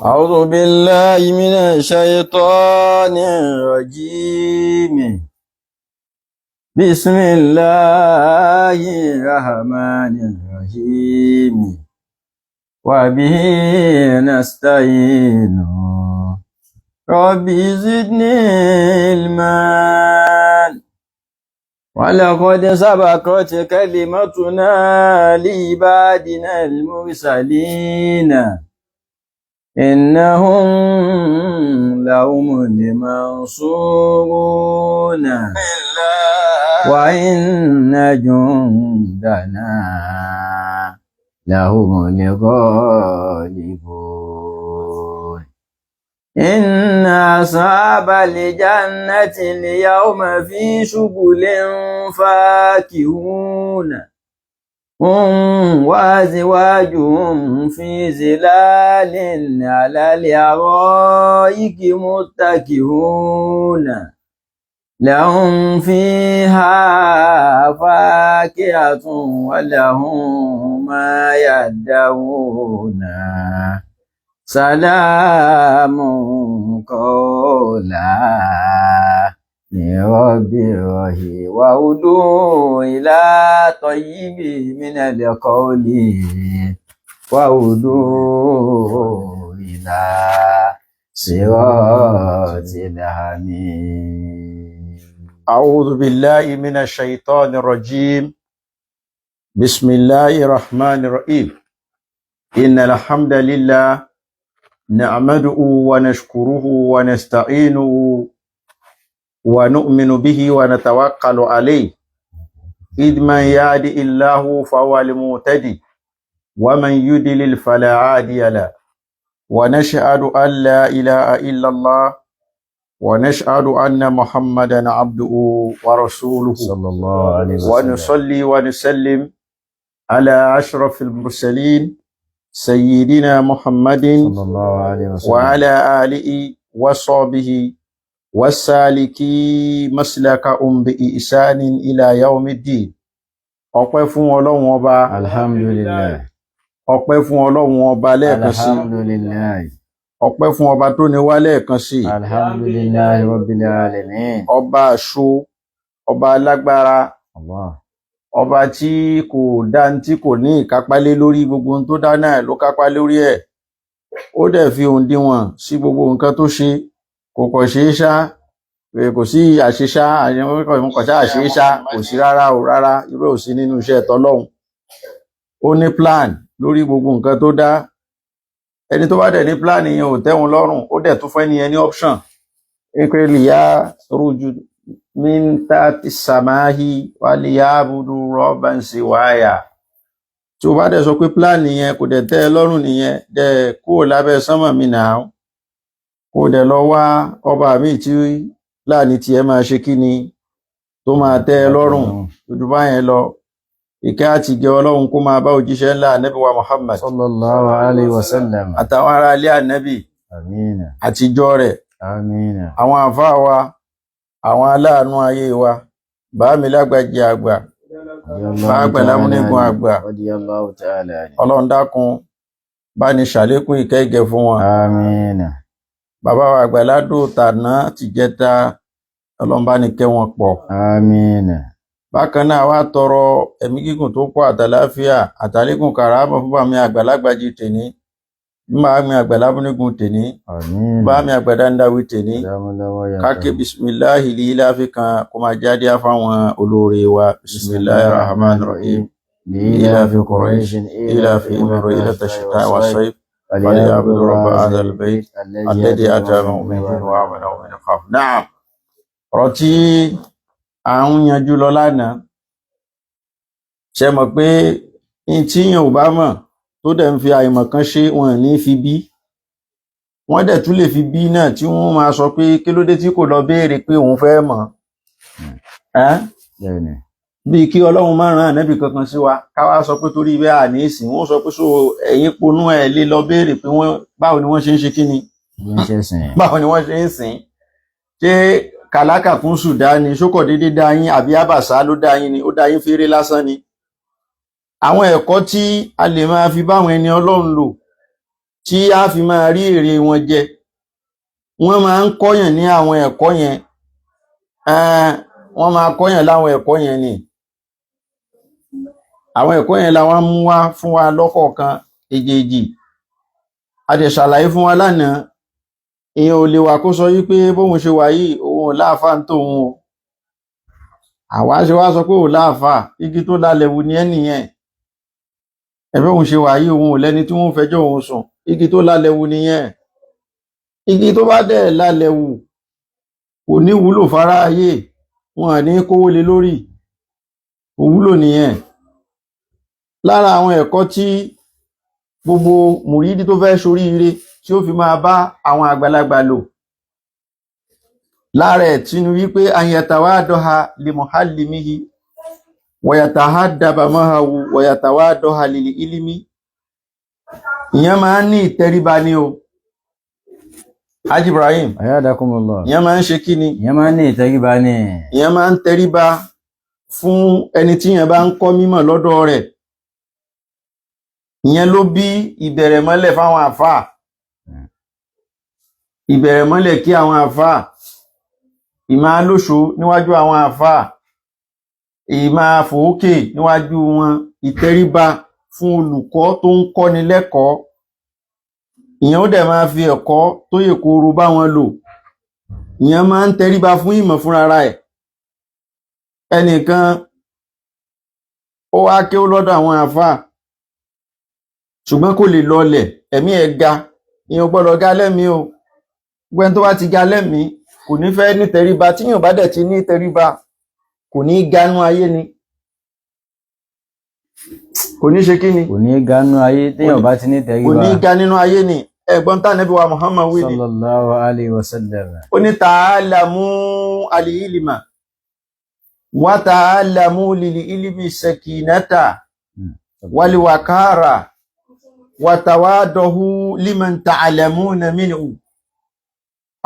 أعوذ بالله من الشيطان الرجيم. بسم الله الرحمن الرحيم. وبه نستعين. ربي زدني علما. ولقد سبقت كلمتنا لعبادنا المرسلين إنهم لهم المنصورون وإن جندنا لهم الغالبون. إن أصحاب الجنة اليوم في شغل فاكهون هم وأزواجهم في ظلال على الأرائك متكئون لهم فيها فاكهة ولهم ما يدعون سلام قولا من رب رحيم وهدوا إلى طيب من القول وهدوا إلى صراط الحميد. أعوذ بالله من الشيطان الرجيم. بسم الله الرحمن الرحيم. إن الحمد لله نعمده ونشكره ونستعينه ونؤمن به ونتوكل عليه. إذ من يهد الله فهو المهتدي ومن يضلل فلا هادي له. ونشهد أن لا إله إلا الله ونشهد أن محمدا عبده ورسوله صلى الله عليه وسلم. ونصلي ونسلم على أشرف المرسلين سيدنا محمد صلى الله عليه وسلم وعلى آله وصحبه والسالكي مسلكهم بإحسان إلى يوم الدين. ọpẹ́ fún Ọlọ́run ọba. alhamdulillah. ọpẹ́ fún Ọlọ́run ọba lẹ́ẹ̀kan sí. alhamdulillah. ọpẹ́ fún ọba tó ní wá lẹ́ẹ̀kan sí. alhamdulillah rabbil alamin. ọba àṣọ, ọba alágbára, Allah. ọba tí kò dá tí kò ní ìkápá lé lórí gbogbo ohun tó dá náà ló kápá lórí ẹ̀. ó dẹ̀ fi òǹdíwọ̀n sí gbogbo nǹkan tó ṣe. kò kọ̀ ṣe é ṣá, kò sí àṣeṣá, àyẹ̀wòkọ̀ṣá àṣeṣá, kò sí rárá o rárá, irú ò sí nínú iṣẹ́ tọlọ́hun. ó ní plan lórí gbogbo nǹkan tó dá. ẹni tó bá dẹ̀ ní plan yẹn ò tẹ́wọn lọ́rùn, ó dẹ̀ tún fẹ́ ní ẹni option. pé lìyá rújú min tati samahi wàlíyá budu rọ́bàn sí wáyà. tí ó bá dẹ̀ sọ pé plan yẹn kò dẹ̀ tẹ́ ẹ lọ́rùn nìyẹn, dẹ̀ kúrò lábẹ́ sánmọ̀ mi náà, kò dẹ̀ lọ wá ọba mi tí láàní tí ẹ máa ṣe kí ni tó máa tẹ́ ẹ lọ́rùn ojú bá yẹn lọ. ìkẹ́ àti ìgẹ́ Ọlọ́run kó máa bá òjíṣẹ́ ńlá ànábì wa Muhammad sallallahu alaihi wasallam àtàwọn ará ilé ànábì amina àtijọ́ rẹ̀, amina, àwọn àfáà wa, àwọn aláàánú ayé wa, bàámi lágbàjì àgbà, bàágbà lámúnigun àgbà. radiyallahu ta'ala anhu. Ọlọ́run dákun bá ní ṣàlékún ìkẹ́ ìgẹ́ fún wọn. amina. bàbá wa Àgbàládò tàná tìjẹta, Ọlọ́run bá ní kẹ́ wọn pọ̀. amina. bákan náà wá tọrọ ẹ̀mí gígùn tó pọ̀ àtàláfíà àtàlékún kàrámọ̀ fún bàmí àgbàlágbàjì tèní, bàmí àgbàlábúnigun tèní, amina. bàmí àgbàdáńdáwí tèní. káké bisimilahi líláfi kan kó máa jáde fáwọn olóore wa. bisimilahi rahman rahim. لإلاف قريش إلاف إمر إلى الشتاء والصيف فليعبدوا رب هذا البيت الذي أتاهم من جوع وآمنهم من خوف. Naam. ọ̀rọ̀ tí à ń yanjú lọ lánàá, ṣe mọ̀ pé in tí yàn ò bá mọ̀ tó dẹ̀ ń fi àìmọ̀ kan ṣe wọn ní fi bí. wọ́n dẹ̀ tún lè fi bí náà tí wọ́n máa sọ pé kí ló dé tí kò lọ béèrè pé òun fẹ́ mọ̀. bí kí Ọlọ́run má rán ànábì kankan sí wa káwá sọ pé torí bẹ́ẹ̀ àní ìsìn wọ́n sọ pé so ẹ̀yin ponú ẹ̀ lè lọ béèrè pé báwo ni wọ́n ṣe ń ṣe kí ni, báwo ni wọ́n ṣe ń sìn. ṣé kàlákà fún Sùdánì ṣókọ̀ dédé dá yín àbí àbàṣá ló dá yín ni, ó dá yín fèrè lásán ni. àwọn ẹ̀kọ́ tí a lè máa fi báwọn ẹni Ọlọ́run lò tí a fi máa rí èrè wọn jẹ. Wọ́n máa ń kọ́yàn ní àwọn ẹ̀kọ́ yẹn, wọ́n máa kọ́yàn láwọn ẹ̀kọ́ yẹn ni. Àwọn ẹ̀kọ́ yẹn la wọ́n mú wá fún wa lọ́kọ̀ọ̀kan èjèèjì. A dẹ̀ ṣàlàyé fún wa lánàá, èèyàn ò lè wà kó sọ wípé bóun ṣe wà yìí òun ò láàfáà ń tóun o. Àwa ṣe wá sọ pé ò láàfáà, igi tó lálẹ́ wù ní ẹnìyẹn. Ẹ̀bẹ̀ òun ṣe wà yìí òun ò lẹ́ni tí wọ́n fẹjọ́ òun sùn, igi tó lálẹ́ wù nìyẹn. Igi tó bá dẹ̀ lálẹ́ wù kò ní wúlò fara ayé, wọn ní kówó lé lórí, kò wúlò nìyẹn. Lára àwọn ẹ̀kọ́ tí gbogbo mùrídí tó fẹ́ ṣoríire tí ó fi máa bá àwọn àgbàlagbà lò, lára ẹ̀ tí ní wípé ayatawadoha limuhallimihi wayatahaddaba mahawu wayatawadoha lili ilimi. Ìyẹn máa ń ní ìtẹríba ní o. Haji Ibrahim, Ayadakumullah. ìyẹn máa ń ṣe kí ni? Ìyẹn máa ń ní ìtẹríba ní. Ìyẹn máa ń tẹríba fún ẹni tí ìyẹn bá ń kọ́ mímọ̀ lọ́dọ̀ rẹ̀. Ìyẹn ló bí ìbẹ̀rẹ̀ mọ́lẹ̀ fáwọn àfáà. Ìbẹ̀rẹ̀ mọ́lẹ̀ kí àwọn àfáà, ìmá lóṣó níwájú àwọn àfáà, ìmá fòókè níwájú wọn, ìtẹríba fún olùkọ́ tó ń kọ́ni lẹ́kọ̀ọ́. Ìyẹn ó dẹ̀ máa fi ẹ̀kọ́ tó yè kooro bá wọn lò. Ìyẹn máa ń tẹríba fún ìmọ̀ fúnra ẹ̀. Ẹnìkan ó wá kéwú lọ́dọ̀ àwọn àfáà, ṣùgbọ́n kò lè lọlẹ̀, ẹ̀mí ẹ̀ ga. Ìyẹn ò gbọ́dọ̀ ga lẹ́mí o. Gbẹ́n tó bá ti ga lẹ́mí kò ní fẹ́ ní tẹríba, tí yàn bá dẹ̀ ti ní tẹríba kò ní ganú ayé ni. Kò ní ṣe kí ni? Kò ní ganú ayé téèyàn bá ti ní tẹríba. Kò ní ga nínú ayé ni. Ẹ̀gbọ́n tá Ànábì wa Muhammad wí ni. Sallallahu alaihi wasallam. Ó ní ta'alamu al-ilma wa ta'alamu lil-ilmi sakinata wal-wakara wa tawadahu liman ta'alamuna minhu.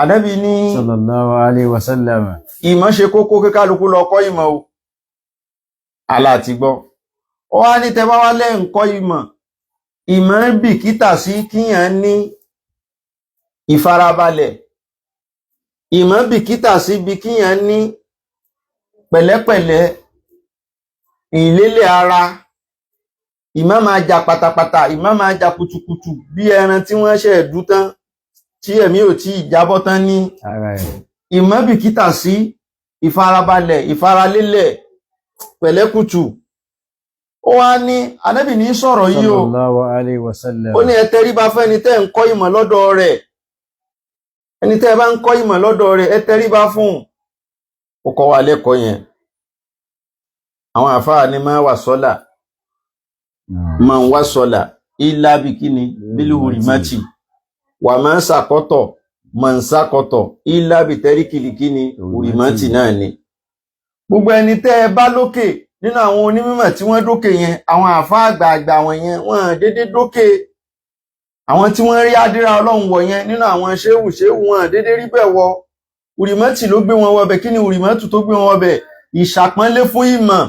Ànábì ní Sallallahu alaihi wasallam. ìmọ̀ ṣe kókó kí kálukú lọ kọ́ ìmọ̀ o. Allah ti gbọ́. Ó wá ní tẹ́ bá wá lẹ́ ń kọ́ ìmọ̀, ìmọ̀ ń bìkítà sí kíyàn ní ìfarabalẹ̀. Ìmọ̀ bìkítà sí bí kíyàn ní pẹ̀lẹ́pẹ̀lẹ́, ìlélẹ̀ ara. Ìmọ̀ máa jà pátápátá, ìmọ̀ máa jà kutukutu bí ẹran tí wọ́n ṣe ẹ̀dú tán tí ẹ̀mí ò tí ìjábọ́ tán ní. Ìmọ̀ bìkítà sí ìfarabalẹ̀, ìfaralélẹ̀, pẹ̀lẹ́kùtù. Ó wá ní Ànábì ní sọ̀rọ̀ yìí o. Sallallahu alaihi wasallam. Ó ní ẹ tẹríba fún ẹni tẹ́ ń kọ́ ìmọ̀ lọ́dọ̀ rẹ̀. Ẹni tẹ́ bá ń kọ́ ìmọ̀ lọ́dọ̀ rẹ̀ ẹ tẹríba fún. Ó kọ́ wa lẹ́kọ̀ọ́ yẹn. Àwọn àfáà ní máa wà sọ́là. Máa ń wá sọ́là. Ilá bí kíni? Bílú hurimati. Wà máa ń sàkọ́tọ̀. Máa ń sàkọ́tọ̀. Ilá bí tẹ́ríkìlì kíni? Hurimati náà ni. Gbogbo ẹni tẹ́ bá lókè nínú àwọn onímọ̀ tí wọ́n dókè yẹn, àwọn àfáà àgbààgbà wọn yẹn, wọ́n dédé dókè. Àwọn tí wọ́n rí àdírà Ọlọ́run wọ̀ yẹn nínú àwọn ṣéwù wọn dédé rí bẹ̀ wọ. Hurimati ló gbé wọn wọbẹ̀. Kí ni Hurimatu tó gbé wọn wọbẹ̀? Ìṣàpọ́nlé fún ìmọ̀.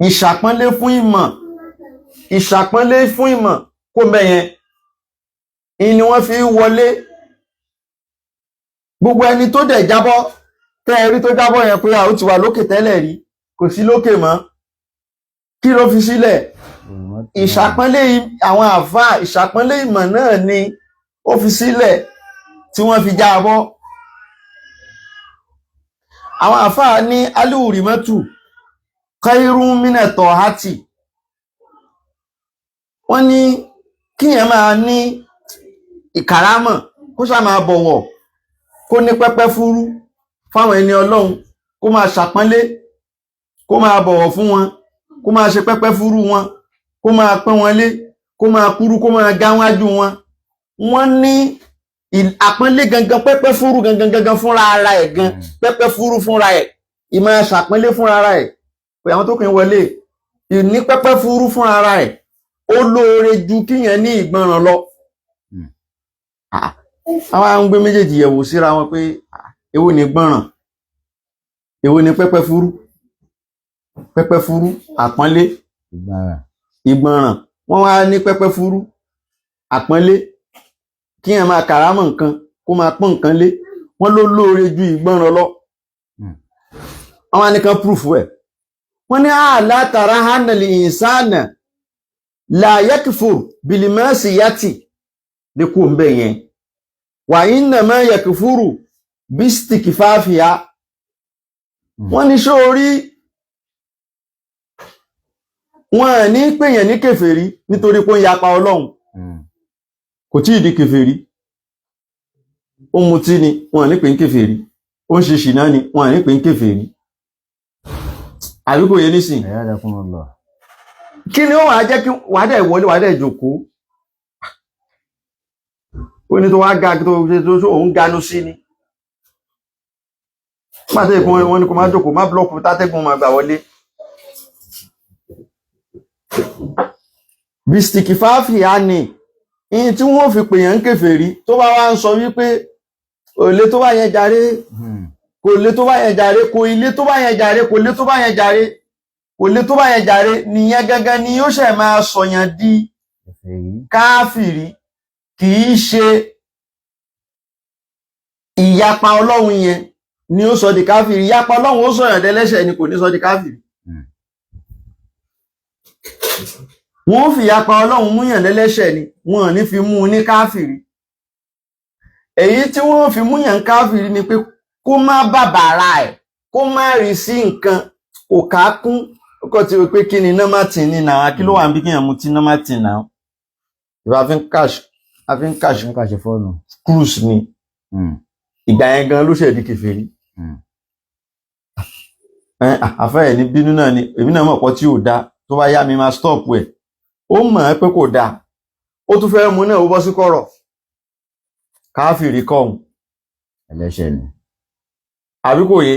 Ìṣàpọ́nlé fún ìmọ̀. Ìṣàpọ́nlé fún ìmọ̀ kó mẹ́yẹn. Ìní wọ́n fi wọlé. Gbogbo ẹni tó dẹ̀ jábọ́, tẹ́ẹ̀rí tó jábọ́ yẹn pé ó ti wà lókè tẹ́lẹ̀ rí, kò sí lókè mọ́. Kí ló fi sílẹ̀? Ìṣàpọ́nlé àwọn àfáà, ìṣàpọ́nlé ìmọ̀ náà ni ó fi sílẹ̀ tí wọ́n fi jábọ́. Àwọn àfáà ní al-hurimatu khairun mina tohati. Wọ́n ní kíyàn máa ní ìkàrámọ̀, kó ṣá máa bọ̀wọ̀, kó ní pẹ́pẹ́ fúrú fáwọn ẹni Ọlọ́run, kó máa ṣàpọ́nlé, kó máa bọ̀wọ̀ fún wọn, kó máa ṣe pẹ́pẹ́ fúrú wọn, kó máa pọ́n wọn lé, kó máa kúrú, kó máa gáwájú wọn. Wọ́n ní àpọ́nlé gangan, pẹ́pẹ́ fúrú gangan fúnra ara ẹ̀ gan, pẹ́pẹ́ fúrú fúnra ẹ̀, ìmọ̀ ṣàpọ́nlé fúnra ara ẹ̀, pé àwọn tó kìn wọlé, ìní pẹ́pẹ́ fúrú fúnra ara ẹ̀, ó lóore ju kíyàn ní ìgbọràn lọ. Àwọn àwọn gbé méjèèjì yẹ̀wò síra wọn pé èwo ni gbọ́ràn, èwo ni pẹ́pẹ́ fúrú. Pẹ́pẹ́ fúrú, àpọ́nlé, ìgbọràn, wọ́n wá ní pẹ́pẹ́ fúrú àpọ́nlé kí ẹ máa kàrámọ̀ nǹkan kó máa pọ́n nǹkan lé wọ́n ló lóore ju ìgbọ́ràn lọ. Wọ́n wá ní kan prúfù ẹ̀ wọ́n ní látara hánàlì ìsánà láyẹ́kìfò bìlìmọ́sì yàtì díkù ń bẹ̀ yẹn wà iná mọ́ yẹ̀kìfúrù bístìkì fáfíà. Wọ́n ní ṣó orí wọn ní pèyàn ní kèfèrí nítorí pé ó ń yapa Ọlọ́run kò tí ì di kèfèrí. Ó mutí ni wọn ní pè ń kèfèrí, ó ń ṣe ṣìná ni wọn ní pè ń kèfèrí. Àbí kò yé nísìn. Kí ni ó wà jẹ́ kí wàdẹ̀ wọlé wàdẹ̀ jókòó ó ní tó wá ga tó òun ganú sí ni pàtẹ́ ìkún wọn ni kò má jókòó má blọ́ọ̀kù tátẹ́gùn ma gbà wọlé. Bistiki fáfíà ni in tí wọ́n fi pèyàn ń kèfèrí tó bá wá ń sọ wípé òlé tó bá yẹn jàre kò lé tó bá yẹn jàre kò ilé tó bá yẹn jàre kò lé tó bá yẹn jàre kò lé tó bá yẹn jàre nìyẹn gangan ni yóò ṣe máa sọ̀yàn di káfìrí kìí ṣe ìyapa Ọlọ́run yẹn ni ó sọ di káfìrí. Ìyapa Ọlọ́run ó sọ̀yàn dẹ́lẹ́ṣẹ̀ ni kò ní sọ di káfìrí. Wọ́n fi ìyapa Ọlọ́run múyàn dẹ́lẹ́ṣẹ̀ ni wọ́n ní fi mú ní káfìrí. Èyí tí wọ́n fi múyàn káfìrí ni pé kó má bàbàrà ẹ̀ kó má rí sí nǹkan kò kákún ọkọ̀ tí ó pé kí ni nọ́màtì ní náà kí ló wà ń bí kíyàn mú tí nọ́màtì náà ìbá fi ń cash fọ́nù cruise ni ìgbà yẹn gan ló ṣẹ̀dí kèfèrí. Àfẹ́ ẹ̀ ní bínú náà ni èmi náà mọ̀ pọ̀ tí ò dá tó bá yá mi máa stop ẹ̀ ó mọ̀ ẹ́ pé kò dá ó tún fẹ́ mú náà ó bọ́ sí kọ̀rọ̀ káfìrí kọ́hùn ẹlẹ́ṣẹ̀ ni. Àbí kò yé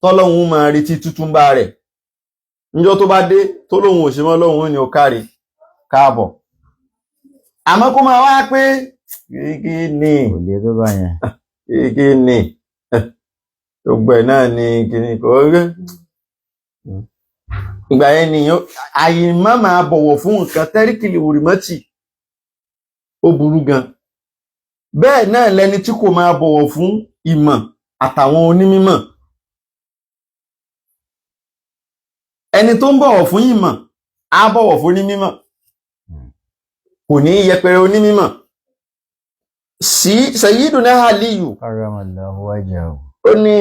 tọ́lọ́hun máa retí tútúmbà rẹ̀ níjọ́ tó bá dé tó lóhun òṣèmọ́ lóhun ni ó káre káàbọ̀. Àmọ́ kó máa wá pé kí ni òlé tó bá yẹn kí ni gbogbo ẹ̀ náà ni kíní kò rí ìgbà yẹn nìyàn àyè má máa bọ̀wọ̀ fún nǹkan tẹ́ríkìlì wùrìmọ́tì ó burú gan. Bẹ́ẹ̀ náà lẹni tí kò máa bọ̀wọ̀ fún ìmọ̀ àtàwọn onímímọ̀. Ẹni tó ń bọ̀wọ̀ fún ìmọ̀ á bọ̀wọ̀ fún onímímọ̀ kò ní yẹpẹrẹ onímímọ̀. Sí Sayyiduna Aliyu karramallahu wajhahu ó ní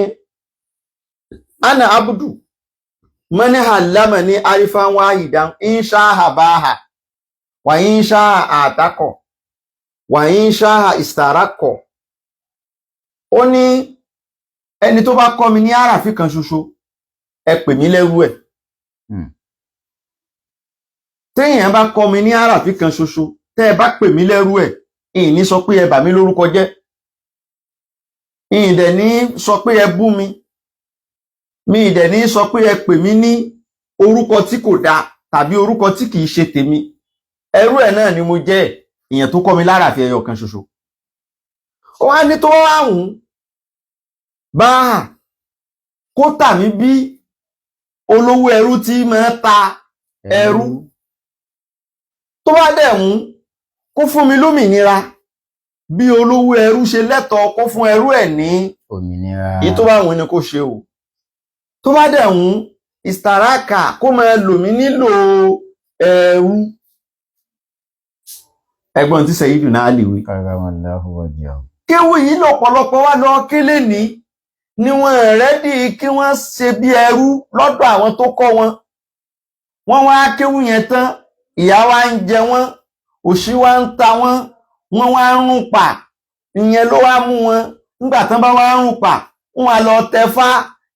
ana abudu mani halama ni arifan wahidan insha habaha wa insha atako wa insha istarako. Ó ní ẹni tó bá kọ́ mi ní àràfí kan ṣoṣo ẹ pè mí lẹ́rú ẹ̀. Téèyàn bá kọ́ mi ní àràfí kan ṣoṣo tẹ́ ẹ bá pè mí lẹ́rú ẹ̀ ìní sọ pé ẹ bà mí lórúkọ jẹ́ ìdẹ̀ ní sọ pé ẹ bú mi ìdẹ̀ ní sọ pé ẹ pè mí ní orúkọ tí kò dáa tàbí orúkọ tí kìí ṣe tèmi. Ẹrú ẹ̀ náà ni mo jẹ́ ìyẹn tó kọ́ mi láràfí ẹyọ kan ṣoṣo. Ó wá ní tó ráhùn bá kó tà mí bí olówó ẹrú tí máa ta ẹrú tó bá dẹ̀ mú kó fún mi lómìnira bí olówó ẹrú ṣe lẹ́tọ̀ọ́ kó fún ẹrú ẹ̀ ní òmìnira. Èyí tó bá wùn ni kó ṣe o. Tó bá dẹ̀ mú ìstaraka kó máa lò mí nílò ẹrú. Ẹgbọ́n tí Sayyiduna Ali wí karramallahu wajhahu. Kéwú yìí lọ́pọ̀lọpọ̀ wá lọ kílé ní ni wọ́n rẹ́dí kí wọ́n ṣe bí ẹrú lọ́dọ̀ àwọn tó kọ́ wọn. Wọ́n wá kéwú yẹn tán ìyà wá ń jẹ wọ́n òṣì wá ń ta wọ́n wọ́n wá ń rún pa ìyẹn ló wá mú wọn nígbà tán bá wá ń rún pa wọ́n wá lọ tẹfá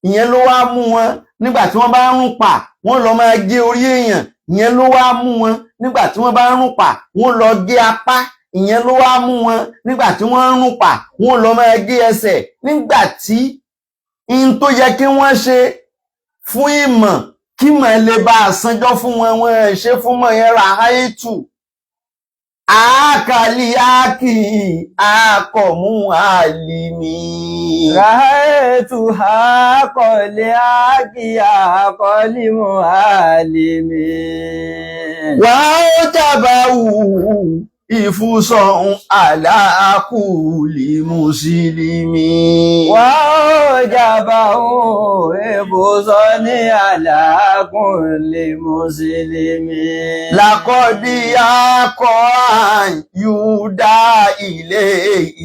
ìyẹn ló wá mú wọn nígbà tí wọ́n bá ń rún pa wọ́n lọ máa gé orí èèyàn ìyẹn ló wá mú wọn nígbà tí wọ́n bá ń rún pa wọ́n lọ gé apá ìyẹn ló wá mú wọn nígbà tí wọ́n ń rún pa wọ́n lọ máa gé ẹsẹ̀ nígbà tí in tó yẹ kí wọ́n ṣe fún ìmọ̀ kí mọ̀ lè bá àsanjọ́ fún wọn wọ́n ṣe fún mọ̀ yẹn ra háìtù Akaliaki akọ̀mú àlìmí. Ra'aytuha qaliaki aqlimu alimi. Wà ó jábàáwù ìfúsọ̀hún aláàkúlì mùsùlùmí. Wà ó jábàáwù ìfúsọ̀ní aláàkúlì mùsùlùmí. Làkọ́dí akọ́ àyùdá ilé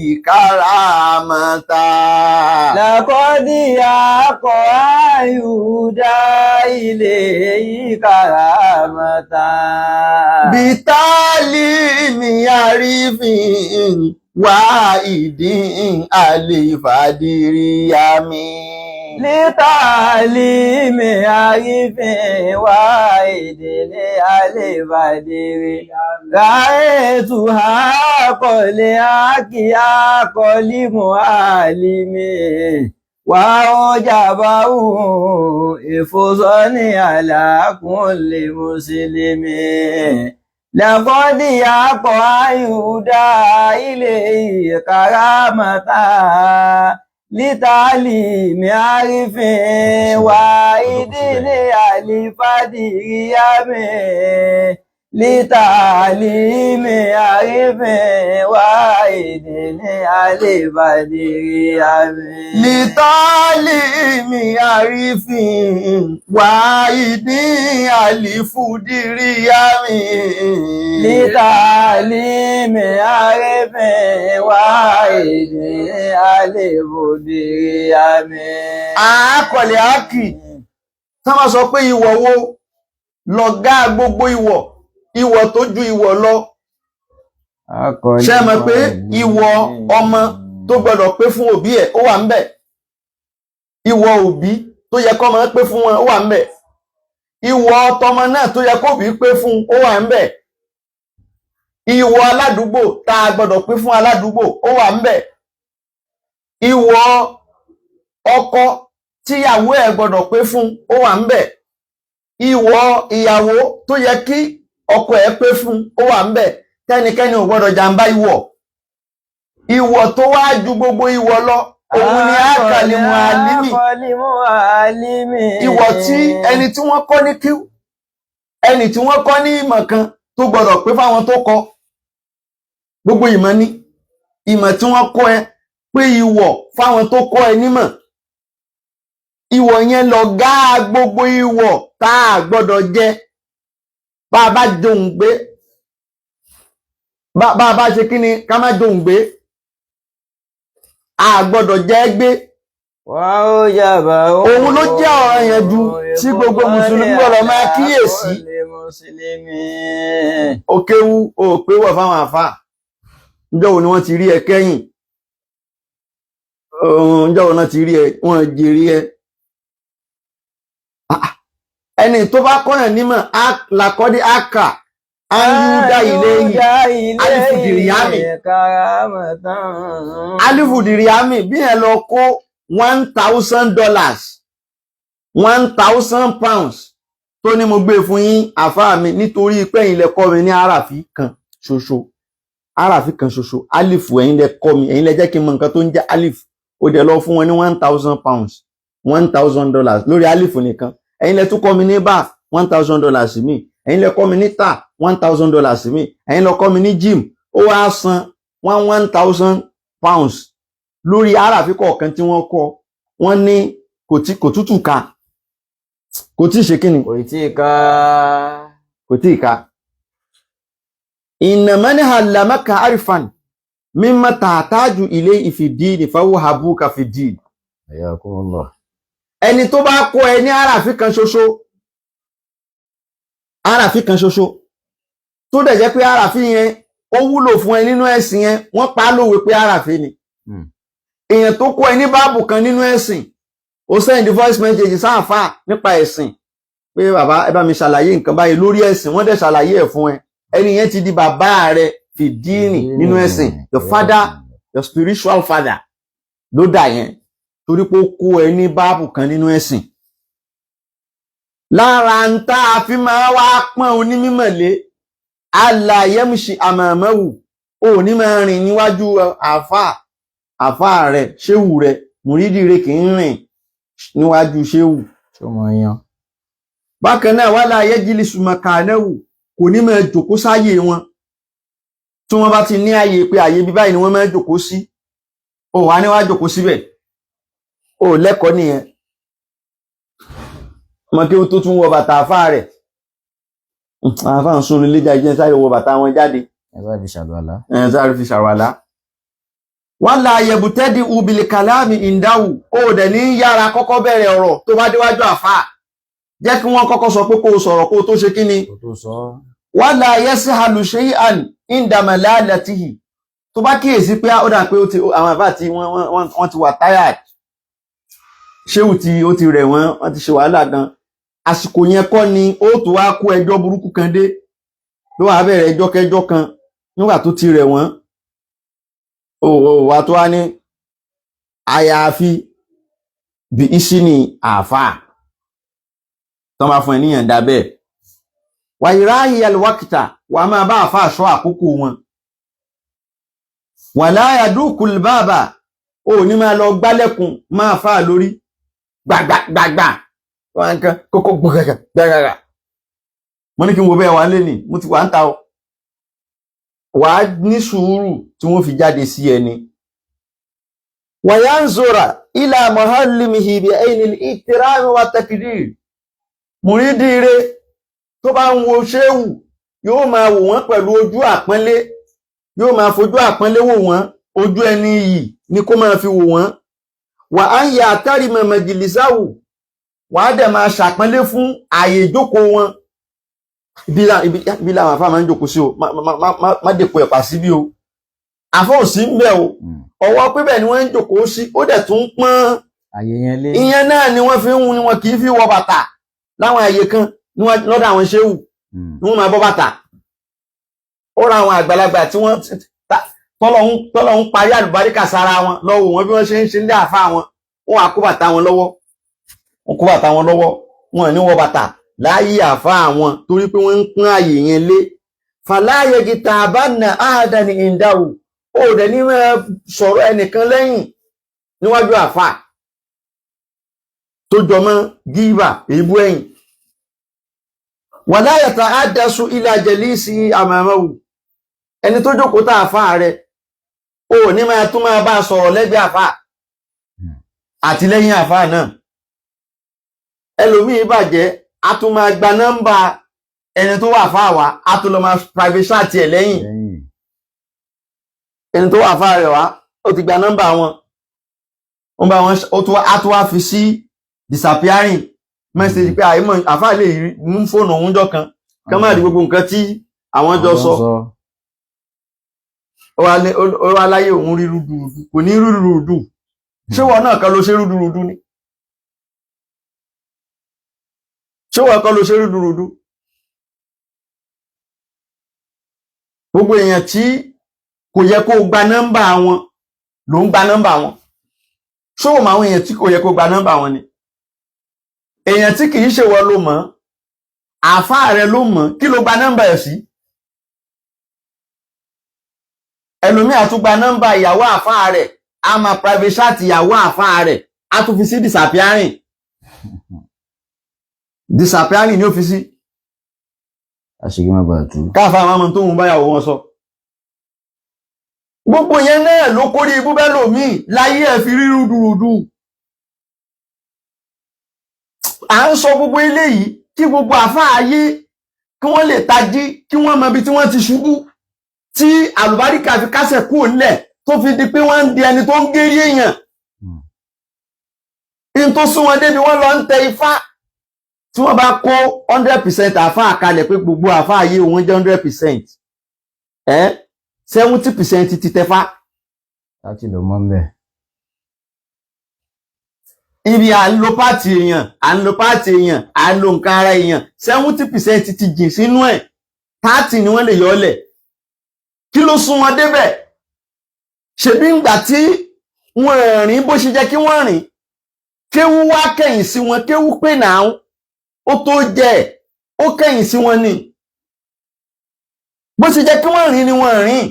ìkáràmọ́ta. Làkọ́dí akọ́ àyùdá ilé ìkáràmọ́ta. Bítálì mi àrífín wá ìdín àlèfàdìríyàmí. لتعليم عارف واحد لألفدر رأيتها قلعك أقل معلم وأوجبه إفضل على كل مسلم لقد يقع يهدى إليه كرامة لتعليم عارف واحد لألفدر لتعليم عارف واحد لألفدر لتعليم عارف واحد ألفدريامي. لتعليم عارف واحد ألفدريام. Àákọ̀lẹ̀ ákì tí wọ́n sọ pé ìwọ̀ wo lọ̀gá gbogbo ìwọ̀ tó ju ìwọ̀ lọ. Ṣé mọ̀ pé ìwọ̀ ọmọ tó gbọ́dọ̀ pé fún òbí ẹ̀ ó wà ń bẹ̀. Ìwọ̀ òbí tó yẹ kọ́mọ pé fún wọn ó wà ń bẹ̀. Ìwọ̀ tọmọ náà tó yẹ kóbí pé fún ó wà ń bẹ̀. Ìwọ̀ aládùúgbò tá a gbọ́dọ̀ pé fún aládùúgbò ó wà ń bẹ̀. Ìwọ̀ ọkọ tíyàwó ẹ̀ gbọ́dọ̀ pé fún ó wà ń bẹ̀. Ìwọ̀ ìyàwó tó yẹ kí ọkọ ẹ̀ pé fún ó wà ń bẹ̀. Kẹ́nikẹ́ni ò gbọ́dọ̀ jàǹbá ìwọ̀. Ìwọ̀ tó wá ju gbogbo ìwọ̀ lọ òun ni àkàlìmù àlímì. Ìwọ̀ tí ẹni tí wọ́n kọ́ ní kíw, ẹni tí wọ́n kọ́ ní ìmọ̀ kan tó gbọ́dọ̀ pé fáwọn tó kọ́. Gbogbo ìmọ̀ ni ìmọ̀ tí wọ́n kọ́ ẹ pé ìwọ̀ fáwọn tó kọ́ ẹ nímọ̀. Ìwọ̀ yẹn lọ̀gá gbogbo ìwọ̀ tá a gbọ́dọ̀ jẹ. Bá a bá johùn gbé, bá a bá ṣe kí ni ká má johùn gbé, a gbọ́dọ̀ jẹ́ gbé. Òun ló jẹ́ ọ̀rọ̀ yẹn ju tí gbogbo mùsùlùmí gbọ́dọ̀ máa kíyèsí. Ó kéwú ó pé wọ̀ fáwọn àfáà. Ǹjọ́ wo ni wọ́n ti rí ẹ kẹ́yìn? Ǹjọ́ wo náà ti rí ẹ wọ́n jèrè ẹ? Ẹni tó bá kọ́yàn nímọ̀ làkọ́dé àkà áyúdá ilé yìí alifudiriami. Alifudiriami bí ẹ lọ kó $1,000 £1,000 tó ní mo gbé fún yín àfáà mi nítorí pé ẹ̀yin lẹ kọ́ mi ní àràfí kan ṣoṣo. Àràfí kan ṣoṣo alifu ẹ̀yin lẹ kọ́ mi, ẹ̀yin lẹ jẹ́ kí n mọ nǹkan tó ń jẹ́ alif. Ó dẹ̀ lọ fún wọn ní £1,000 $1,000 lórí alifu nìkan. Ẹ̀yin lẹ tún kọ́ mi ní bá $1,000 mi, ẹ̀yin lẹ kọ́ mi ní tà $1,000 mi, ẹ̀yin lẹ kọ́ mi ní gym. Ó wá san £1,000 lórí àràfí kọ̀ọ̀kan tí wọ́n kọ́. Wọ́n ní kò tútù ká, kò tí ṣe kíni, kò tí ká. Innama allamaka arfan mimma tahtaju ilayhi fi ddin fawahabuka fi ddin. Ayakumullah. Ẹni tó bá kọ́ ẹ ní àràfí kan ṣoṣo tó dẹ̀ jẹ́ pé àràfí yẹn ó wúlò fún ẹ nínú ẹ̀sìn yẹn, wọ́n pa á lówe pé àràfí ni. Èèyàn tó kọ́ ẹ ní báàbù kan nínú ẹ̀sìn, ó send voice message sáàfà nípa ẹ̀sìn pé bàbá ẹ bá mi ṣàlàyé nǹkan báyìí lórí ẹ̀sìn, wọ́n dẹ̀ ṣàlàyé ẹ̀ fún ẹ. Ẹni yẹn ti di bàbá rẹ fìdíìnì nínú ẹ̀sìn, your father, your spiritual father ló dà yẹn torí pé ó kó ẹ ní báàbù kan nínú ẹ̀sìn. Lára ń tá a fi máa wá pọ́n onímímọ̀ lé alla yamshi amamahu ó ní máa rìn níwájú àfáà rẹ̀ ṣéwù rẹ̀ mùrídì rẹ̀ kì í rìn níwájú ṣéwù tí ó mọ̀ yan. bákan náà wala yajlisu makanahu kò ní máa jókòó sáyé wọn tí wọ́n bá ti ní àyè pé àyè bí báyìí ni wọ́n máa jókòó sí ó wà ní wá jókòó síbẹ̀ ó lẹ́kọ̀ọ́ nìyẹn mọ̀ kí ó tó tún wọ bàtà àfáà rẹ̀ àfáà ń sún ilé jáde sáré wọ bàtà wọn jáde sáré fi ṣàlùwàlá wala yabtadi bil kalami indahu ó dẹ̀ ní yára kọ́kọ́ bẹ̀rẹ̀ ọ̀rọ̀ tó bá déwájú àfáà jẹ́ kí wọ́n kọ́kọ́ sọ pé kó sọ̀rọ̀ kó tó ṣe kíni wala yashalu shay'an inda malalatihi tó bá kíyèsí pé ó dà pé àwọn àfáà tí wọ́n ti wà tired ṣéwù tí ó ti rẹ̀ wọ́n ti ṣe wàhálà gan àsìkò yẹn kọ́ ni ó tó wá kó ẹjọ́ burúkú kan dé ló wà bẹ̀rẹ̀ ẹjọ́ kẹjọ́ kan nígbà tó ti rẹ̀ wọ́n wà tó wá ní àyàfi bí iṣẹ́ ni àfáà tó máa fún ẹníyàn dá bẹ́ẹ̀ wà ìráyì alwakita wà máa bá àfáà ṣọ́ àkókò wọn wà láyà dúkùl bàbà ó ní máa lọ gbálẹ̀kùn máa fáà lórí gbàgbàgbà wọn kan kókó gbàgbàgbà mo ní kí n wo bẹ́ẹ̀ wà lé ní mo ti wà ń ta ọ wà á ní sùúrù tí wọ́n fi jáde sí ẹni wa yanzura ila muhallimihi bi aynil ihtiram wa takdir mùrídìíre tó bá ń wo ṣéwù yóò máa wò wọ́n pẹ̀lú ojú àpọ́nlé yóò máa fojú àpọ́nlé wò wọ́n ojú ẹni yìí ni kó máa fi wò wọ́n wà á ń yà àtàrí majlisahu wà á dẹ̀ máa ṣàpọ́nlé fún ààyè ìjókòó wọn ibi làwọn àfáà máa ń jókòó sí o má dèpò ẹ̀pà síbí o àfọ́ òsì ń bẹ̀ o ọwọ́ pípẹ̀ ni wọ́n ń jókòó sí ó dẹ̀ tún pọ́n àyè yẹn lé ìyẹn náà ni wọ́n fi ń hun ni wọn kì í fi wọ bàtà láwọn àyè kan lọ́dọ̀ àwọn ṣéwù ni wọ́n máa bọ́ bàtà ó ra àwọn àgbàlagbà tí wọ́n tọ́lọ̀ ń parí àlùbáríkà sára wọn lọ́wọ́ wọn bí wọ́n ṣe ń ṣe ní àfáà wọn wọ́n wá kó bàtà wọn lọ́wọ́ wọn ní wọ bàtà láyé àfáà wọn torí pé wọ́n ń pín àyè yẹn lé fàláyé gita àbánà áàdánì ìdáwù ó dẹ̀ ní sọ̀rọ̀ ẹnìkan lẹ́yìn níwájú àfáà tó jọmọ́ gíbà èébú ẹ̀yìn wala yata'addasu ila jalisi amamahu ẹni tó jókòó tá àfáà rẹ̀ ó ní máa tún máa bá sọ̀rọ̀ lẹ́gbẹ̀ẹ́ àfáà àti lẹ́yìn àfáà náà ẹlòmíì bàjẹ́ a tún máa gba nọ́mbà ẹni tó wà àfáà wá a tún lọ máa private chat ẹ̀ lẹ́yìn ẹni tó wà àfáà rẹ̀ wá ó ti gba nọ́mbà wọn a tún wá fi sí disappearing message pé àfáà lè mú fóònù òun jọ kan má rí gbogbo nǹkan tí àwọn jọ sọ ó wá láyé òun rí rúdurùdu kò ní rúdurùdu ṣé wọn náà kan ló ṣe rúdurùdu ni ṣé wọn kan ló ṣe rúdurùdu gbogbo èèyàn tí kò yẹ kó gba nọ́mbà wọn ló ń gba nọ́mbà wọn ṣé wọn àwọn èèyàn tí kò yẹ kó gba nọ́mbà wọn ni èèyàn tí kìí ṣe wọ́n ló mọ̀ àfáà rẹ̀ ló mọ̀ kí ló gba nọ́mbà ẹ̀ sí ẹlòmí àtúgba nọ́mbà ìyàwó àfáà rẹ̀ a máa private chat ìyàwó àfáà rẹ̀ a tún fi sí disappearing ní ó fi sí àṣírí má bàa tú káfà àwọn ọmọ tó ń báyàwó wọn sọ gbogbo yẹn náà ló kórí ibú bẹ́ẹ̀ lòmíì láyé ẹ̀ fi rí rúdurùdu à ń sọ gbogbo eléyìí kí gbogbo àfáà ayé kí wọ́n lè tají kí wọ́n mọ ibi tí wọ́n ti ṣubú tí àlùbáríkà fi kásẹ̀ kúrò nílẹ̀ tó fi di pé wọ́n ń di ẹni tó ń gérí èèyàn in tó sún wọn débi wọ́n lọ ń tẹ ifá tí wọ́n bá kó 100% àfáà kalẹ̀ pé gbogbo àfáà ayé òun jẹ́ 100% 70% ti tẹfá láti lọ mọ́ mbẹ́ ibi à ń lo pàtì èèyàn à ń lo nǹkan ara èèyàn 70% ti jìn sínú ẹ̀ 30 ni wọ́n lè yọ́lẹ̀ kí ló sún wọn débẹ̀ ṣebí ńgbà tí wọ́n rìn bó ṣe jẹ́ kí wọ́n rìn kéwú wá kẹ̀yìn sí wọn kéwú pé náà ó tó jẹ́ ó kẹ̀yìn sí wọn ni bó ṣe jẹ́ kí wọ́n rìn ni wọ́n rìn.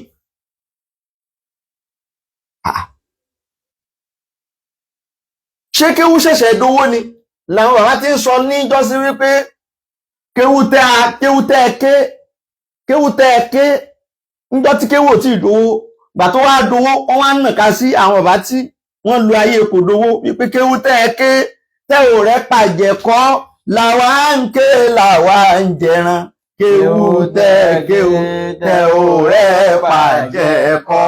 ṣé kéwú ṣẹ̀ṣẹ̀ dowó ni làwọn bàbá ti ń sọ níjọ́sí wípé kéwú tẹ́ ẹ ké níjọ́ tí kéwú ò tí ì dowó gbà tó wá dowó wọ́n wá nàka sí àwọn bàbá tí wọ́n lu ayé kò dowó wípé kéwú tẹ́ ẹ ké tẹ́ ò rẹ́ pàjẹ́ kọ́ làwa ń ké làwa ń jẹran kéwú tẹ́ ò rẹ́ pàjẹ́ kọ́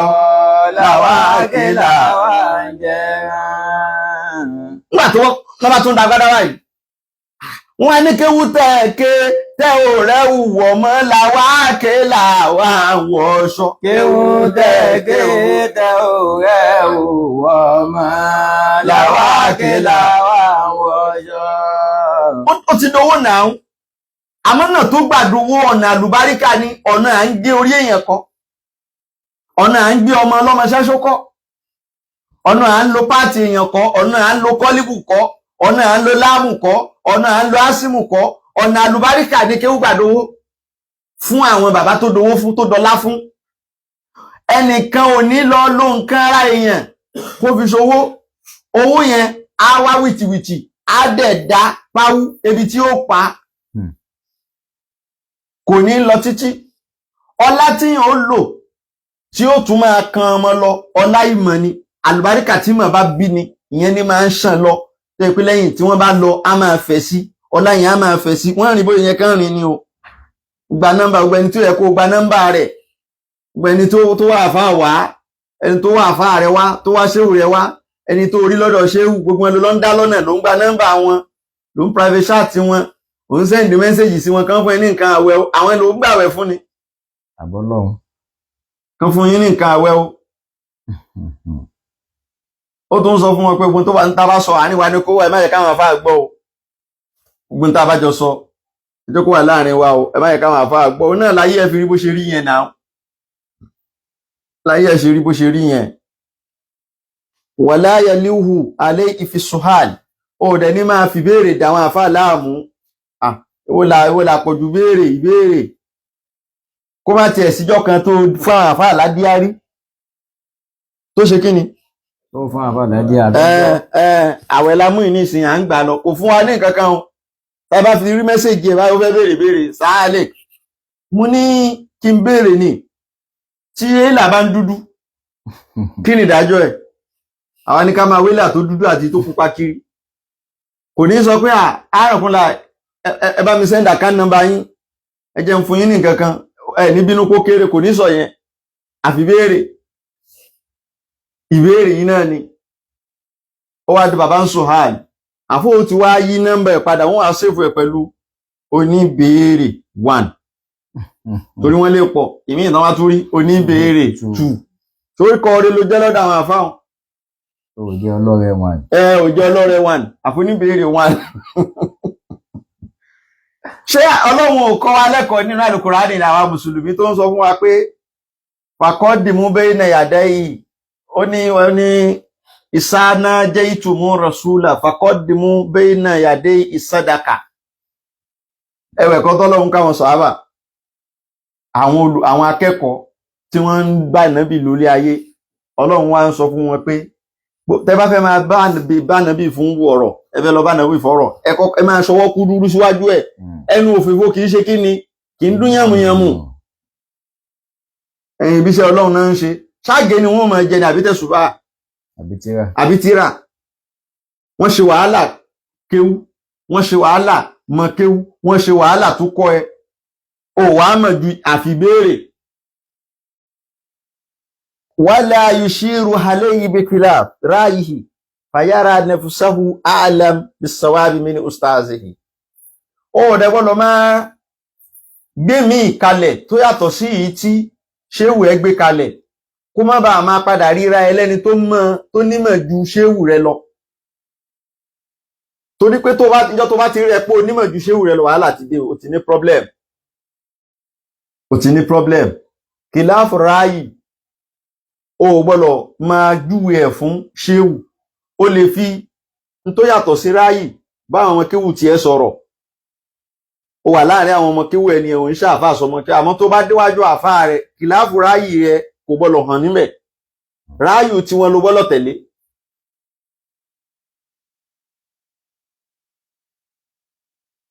làwa ń ké làwa ń jẹran. Nígbà tó lọ́ba tún dagbádá báyìí wọ́n á ní kéwú tẹ́ ò rẹ́ wùwọ̀ mọ́ làwa ké làwa wọṣọ. kéwú tẹ́ ò rẹ́ wùwọ̀ mọ́ làwa ké làwa wọṣọ. Ó ti dowó náà àmọ́ náà tó gbàdúwó ọ̀nà àlùbáríkà ni ọ̀nà à ń gbé orí èèyàn kọ́, ọ̀nà à ń gbé ọmọ ọlọ́mọ ṣẹ́ṣó kọ́, ọ̀nà à ń lo páàtì èèyàn kọ́, ọ̀nà à ń lo kọ́líbù kọ́, ọ̀nà à ń lo láàmù kọ́, ọ̀nà à ń lo ásímù kọ́. Ọ̀nà àlùbáríkà ní kéwú gbàdówó fún àwọn bàbá tó dowó fún tó dọlá fún. Ẹnìkan ò ní lọ lo nǹkan ara èèyàn kó fi ṣòwò, owó yẹn á wá wìtìwìtì á dẹ̀ dá páwú ebi tí ó pa kò ní lọ títí. Ọlá tí yàn ó lò tí ó tún máa kan ọmọ lọ ọlá ìmọ̀ ni, àlùbáríkà tí mọ̀ bá bí ni ìyẹn ní máa ń ṣàn lọ tó yẹ pé lẹ́yìn tí wọ́n bá lọ á máa fẹ̀ sí, ọlá yẹn á máa fẹ̀ sí. Wọ́n rìn bóyá yẹn kàn rìn ni o, gba nọ́mbà gbogbo ẹni tó yẹ kó gba nọ́mbà rẹ̀, gbogbo ẹni tó wà àfáà wá, ẹni tó wà àfáà rẹ̀ wá, tó wá ṣéwù rẹ̀ wá, ẹni tó rí lọ́dọ̀ ṣéwù, gbogbo ẹni ló ń dá lọ́nà ló ń gba nọ́mbà wọn, ló ń private chat wọn, ò ń send message sí wọn kàn fún ẹ ní nǹkan àwẹ̀ o, àwọn ló ń gbàwẹ̀ fún ni. àbọ́lọ́hún. Kàn fún yín ní nǹkan àwẹ̀ o. Ó tún sọ fún wọn pé gbogbo tó wà ń tá bá sọ àníwá ní kó wà ẹ má yẹ káwọn àfáà gbọ́ o, gbogbo ń tá bá jọ sọ ẹjọ́ kó wà láàrin wa o, ẹ má yẹ káwọn àfáà gbọ́ o. Náà láyé ẹ fi rí bó ṣe rí yẹn náà, láyé ẹ ṣe rí bó ṣe rí yẹn. wala yalihu alayhi fi suhal, ó dẹ̀ ní máa fi béèrè dáwọn àfáà láàmú. Èwo là pọ̀jù ìbéèrè kó má tiẹ̀ síjọ́ kan tó fún àwọn àfáà ládíárí tó ṣe kí ni tó fún àbáládé àbẹ́jọ́. àwẹ̀ lámú ìnísìn à ń gbà lọ kò fún wa ní nǹkan kan o. Ẹ bá fi rí mẹ́sẹ̀jì ẹ̀ báyìí ó fẹ́ béèrè sáálẹ̀, mo ní kí n béèrè ni tí èèlà bá ń dúdú kí ni ìdájọ́ ẹ̀? Àwa ní ká máa wélà tó dúdú àti tó pupa kiri. Kò ní sọ pé àárọ̀kúnla ẹ bá mi send account number yín, ẹ jẹ́ n fún yín ní nǹkan kan, ẹ ní bínú kó kéré, kò ní sọ yẹn. Àfi ìbéèrè yìí náà ni. Ó wá di bàbá ń sọ hàn àfóò tí wá yí nọ́mbà ẹ̀ padà, wọ́n á sèfù ẹ̀ pẹ̀lú oníbéèrè 1 torí wọ́n lè pọ̀, ìmí ìtàn wá tún rí oníbéèrè 2 torí kọ́ orí ló jẹ́ lọ́dọ̀ àwọn àfáwọn. òjò ọlọ́rẹ̀ 1. òjò ọlọ́rẹ̀ 1 àfoníbéèrè 1. Ṣé Ọlọ́run ò kọ́ wa lẹ́kọ̀ọ́ nínú Al-Qur'ani ní àwa mùsùlùmí tó ń sọ fún wa pé faqaddimu bayna yadayi, ó ní ìsáná jẹ́ ìtumú rasúlà faqaddimu bayna yadayi ìsádàkà. Ẹwẹ̀ kan tọ́lọ́run káwọn sàhábà, àwọn akẹ́kọ̀ọ́ tí wọ́n ń bá Nábì lórí ayé, Ọlọ́run wá ń sọ fún wọn pé tẹ́ bá fẹ́ máa bá Nábì fún ọ̀rọ̀, ẹ fẹ́ lọ bá Nábì fọ̀rọ̀, ẹ máa ṣọwọ́ kú dúdú síwájú ẹ̀, ẹnu òfìfo kìí ṣe kí ni, kì í dún yàmùyàmù. Ẹ̀yìn ibiṣẹ́ Ọlọ́run náà ń ṣe, ṣáàgé ni wọ́n máa jẹ ní àbí tẹ̀sùbá àbí tíra. Wọ́n ṣe wàhálà kéwú, wọ́n ṣe wàhálà mọ̀ kéwú, wọ́n ṣe wàhálà tó kọ́ ẹ, ò wá mọ̀ ju àfibéèrè. Wala yushiru alayhi bi khilaf ra'yihi fayara nafsahu a'lam bis-sawabi min ustazihi. Ó dẹ̀ gbọ́dọ̀ máa gbé mi kalẹ̀ tó yàtọ̀ sí èyí tí ṣéwù ẹ gbé kalẹ̀, kó má bàa máa padà ríra ẹlẹ́ni tó nímọ̀ ju ṣéwù rẹ lọ. Torí pé ìjọ́ tó bá ti rí ẹ pé onímọ̀ ju ṣéwù rẹ lọ, wàhálà ti dé, ó ti ní problem. Kìláàfù ráàyì, ó gbọ́dọ̀ máa júwe ẹ̀ fún ṣéwù. Ó lè fi n tó yàtọ̀ sí ráàyì bá àwọn kéwù tí ẹ sọ̀rọ̀. ó wà láàrin àwọn ọmọ kéwú ẹni ẹ̀wọ̀n iṣẹ́ àfáà sọmọ kí àmọ́ tó bá déwájú àfáà rẹ̀ kìláàfù ráàyè rẹ̀ kò gbọ́dọ̀ hàn níbẹ̀ ráàyù tí wọ́n ló gbọ́dọ̀ tẹ̀lé.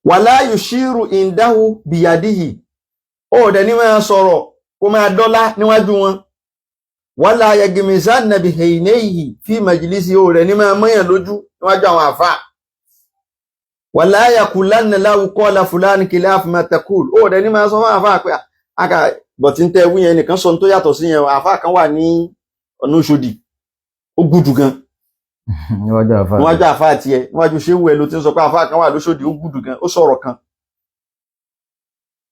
wàlá yushiru indahu biyadihi ó dẹ̀ ní máa sọ̀rọ̀ kó máa dọ́lá níwájú wọn wàlá yagimizanna bihaynayhi fi majlisi ó rẹ̀ ní máa mọ́yàn lójú níwájú àwọn àfáà wàlá yakulanna lahu qala fulani khilaf ma taqul ó dẹ̀ ní máa sọ fún àfáà pé aka bọ̀tí ń tẹ́ wí yẹn nìkan sọ tó yàtọ̀ sí yẹn àfáà kan wà ní ọ̀nà Òṣòdì ó gùdù gan níwájú àfáà tiẹ̀ níwájú ṣéwù ẹ ló ti ń sọ pé àfáà kan wà lóṣòdì ó gùdù gan ó sọ̀rọ̀ kan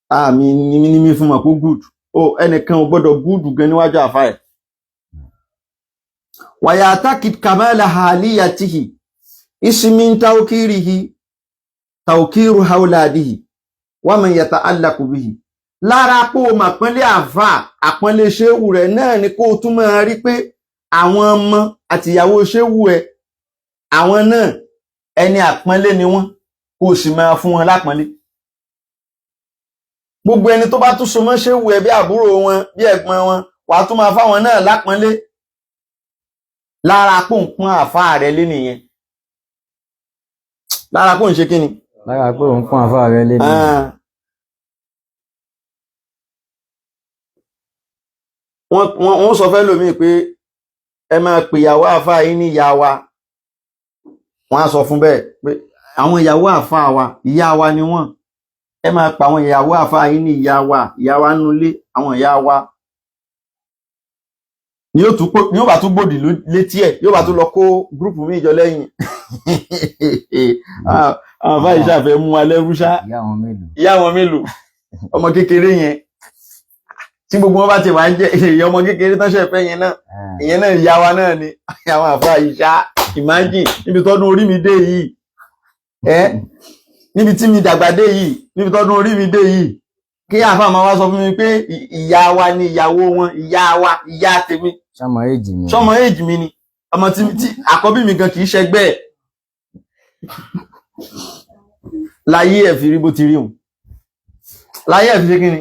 àmì ní mi fún mọ̀ kó gùdù ó ẹnìkan ò gbọ́dọ̀ gùdù gan níwájú àfáà ẹ̀ wàyà takid kamala haliyatihi ismin tawkirihi tawkiru hauladihi wa man yata'allaqu bihi lára pé o mà pọ́nlé àfáà àpọ́nlé ṣéwù rẹ̀ náà ni kó o tún máa rí pé àwọn ọmọ àtìyàwó ṣéwù ẹ àwọn náà ẹni àpọ́nlé ni wọ́n kó o sì máa fún wọn lápọ́nlé gbogbo ẹni tó bá tún so mọ́ ṣéwù ẹ bí àbúrò wọn bí ẹ̀gbọ́n wọn wàá tún máa fáwọn náà lápọ́nlé lára pò ń pọ́n àfáà rẹ lé nìyẹn lára pò ń ṣe kí ni lára pé òun pọ́n àfáà rẹ lé nìyẹn wọ́n sọ fẹ́ lómi pé ẹ máa pè ìyàwó àfáà yín ní ìyá wa wọ́n á sọ fún bẹ́ẹ̀ pé àwọn ìyàwó àfáà wa ìyá wa ni wọ́n ẹ máa pa àwọn ìyàwó àfáà yín ní ìyá wa nulẹ̀ àwọn ìyá wa ni yóò bá tún gbòdì létí ẹ̀ yóò bá tún lọ kó gúrùpù mi ìjọ lẹ́yìn àwọn àfáà yìí ṣàfẹ́ mú wa lẹ́rú ṣá ìyá wọn mélòó ọmọ kékeré yẹn tí gbogbo wọn bá ti wà ń jẹ èyí ọmọ kékeré tán ṣe fẹ́ yẹn náà ìyẹn náà ìyá wa náà ni àwọn àfáà yìí ṣá imagine níbi tọ́dún orí mi dé yìí níbi tí mi dàgbà dé yìí níbi tọ́dún orí mi dé yìí kí àfáà máa wá sọ fún mi pé ìyá wa ni ìyàwó wọn ìyá wa ìyá tèmi sọmọ èjì mi ni ọmọ tí àkọ́bí mi gan kì í ṣẹgbẹ́ ẹ̀ láyé ẹ̀ fi rí bó ti rí òun láyé ẹ̀ fi ṣe kí ni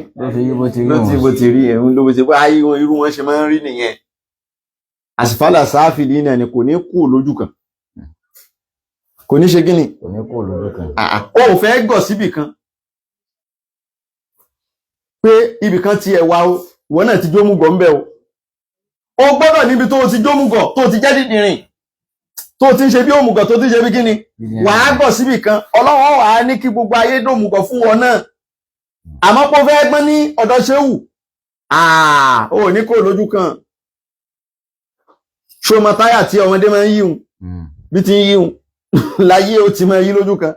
bó ti rí ẹ̀hún ló bó ṣe pé ayé wọn irú wọn ṣe máa ń rí nìyẹn àsìfálà sáfìlì náà ni kò ní kú lójú kan kò ní ṣe kí ni kò ní kú lójú kan ó fẹ́ gọ̀ síbì kan pé ibì kan ti ẹ̀wà o ìwọ náà ti jómùgọ̀ ńbẹ o gbọ́dọ̀ níbi tó ti jómùgọ̀ tó ti jẹ́ dídìrín tó ti ń ṣe bí òmùgọ̀ tó ti ń ṣe bí kí ni wàá gọ̀ síbì kan ọlọ́wọ́ wàá ní kí gbogbo ayé dòmùgọ̀ fún wọn náà àmọ́ pọ́ fẹ́ gbọ́n ní ọ̀dọ̀ ṣéwù ó ní kò lójú kan ṣọmọ táyà tí ọmọdé máa ń yíhun bí ti ń yíhun láyé ó ti máa yí lójú kan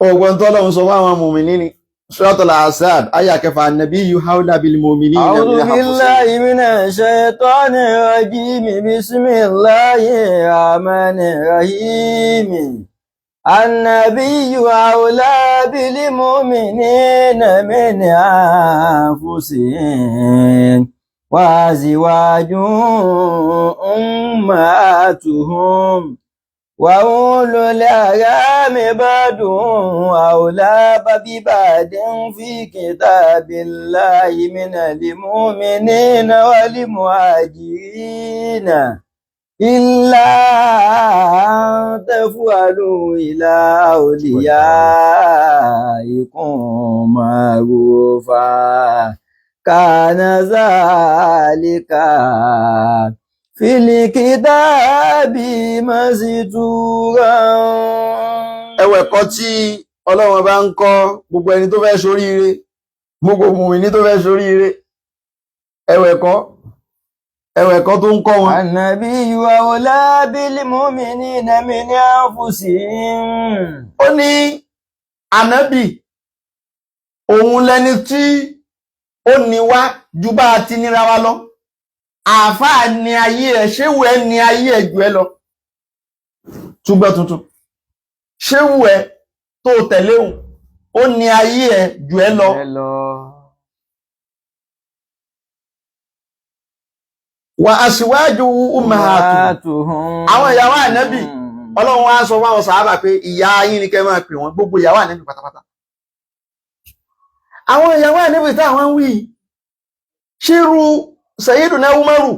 ọgbọ́n tọ́lọ́run sọ fún àwọn mùmínì ní Suratul Ahzab àyá 6 an-nabiyyu hawla bil mu'minina a'udhu billahi minash shaitanir rajim bismillahir rahmanir rahim النبي أولى بالمؤمنين من أنفسهم وأزواجه أمهاتهم وأولو الأرحام بعضهم أولى ببعض في كتاب الله من المؤمنين والمهاجرين إلا أن تفعلوا إلى أوليائكم معروفا كان ذلك في الكتاب مسطورا. ẹwẹ̀ ẹ̀kọ́ tí Ọlọ́run bá ń kọ́ gbogbo ẹni tó fẹ́ ṣoríire gbogbo mùmínì tó fẹ́ ṣoríire ẹwẹ̀ ẹ̀kọ́ tó ń kọ́ wọn. An-nabiyyu awla bil mu'minina min anfusihim. ó ní ànábì òun lẹni tí ó ní wá ju bá a ti níra wa lọ àáfàá ní ayé ẹ̀ ṣéwù ẹ̀ ní ayé ẹ̀ jù ẹ lọ túbọ̀ tuntun ṣéwù ẹ̀ tó tẹ̀lé òun ó ní ayé ẹ̀ jù ẹ lọ. Wa aṣíwájú ummahatuhum àwọn ìyàwó ànábì Ọlọ́run wá sọ fáwọn sàhábà pé ìyá yín ni kẹ́ máa pè wọ́n, gbogbo ìyàwó Ànábì pátápátá. Àwọn ìyàwó Ànábì táwọn ń wí ṣírú Sayyiduna Umaru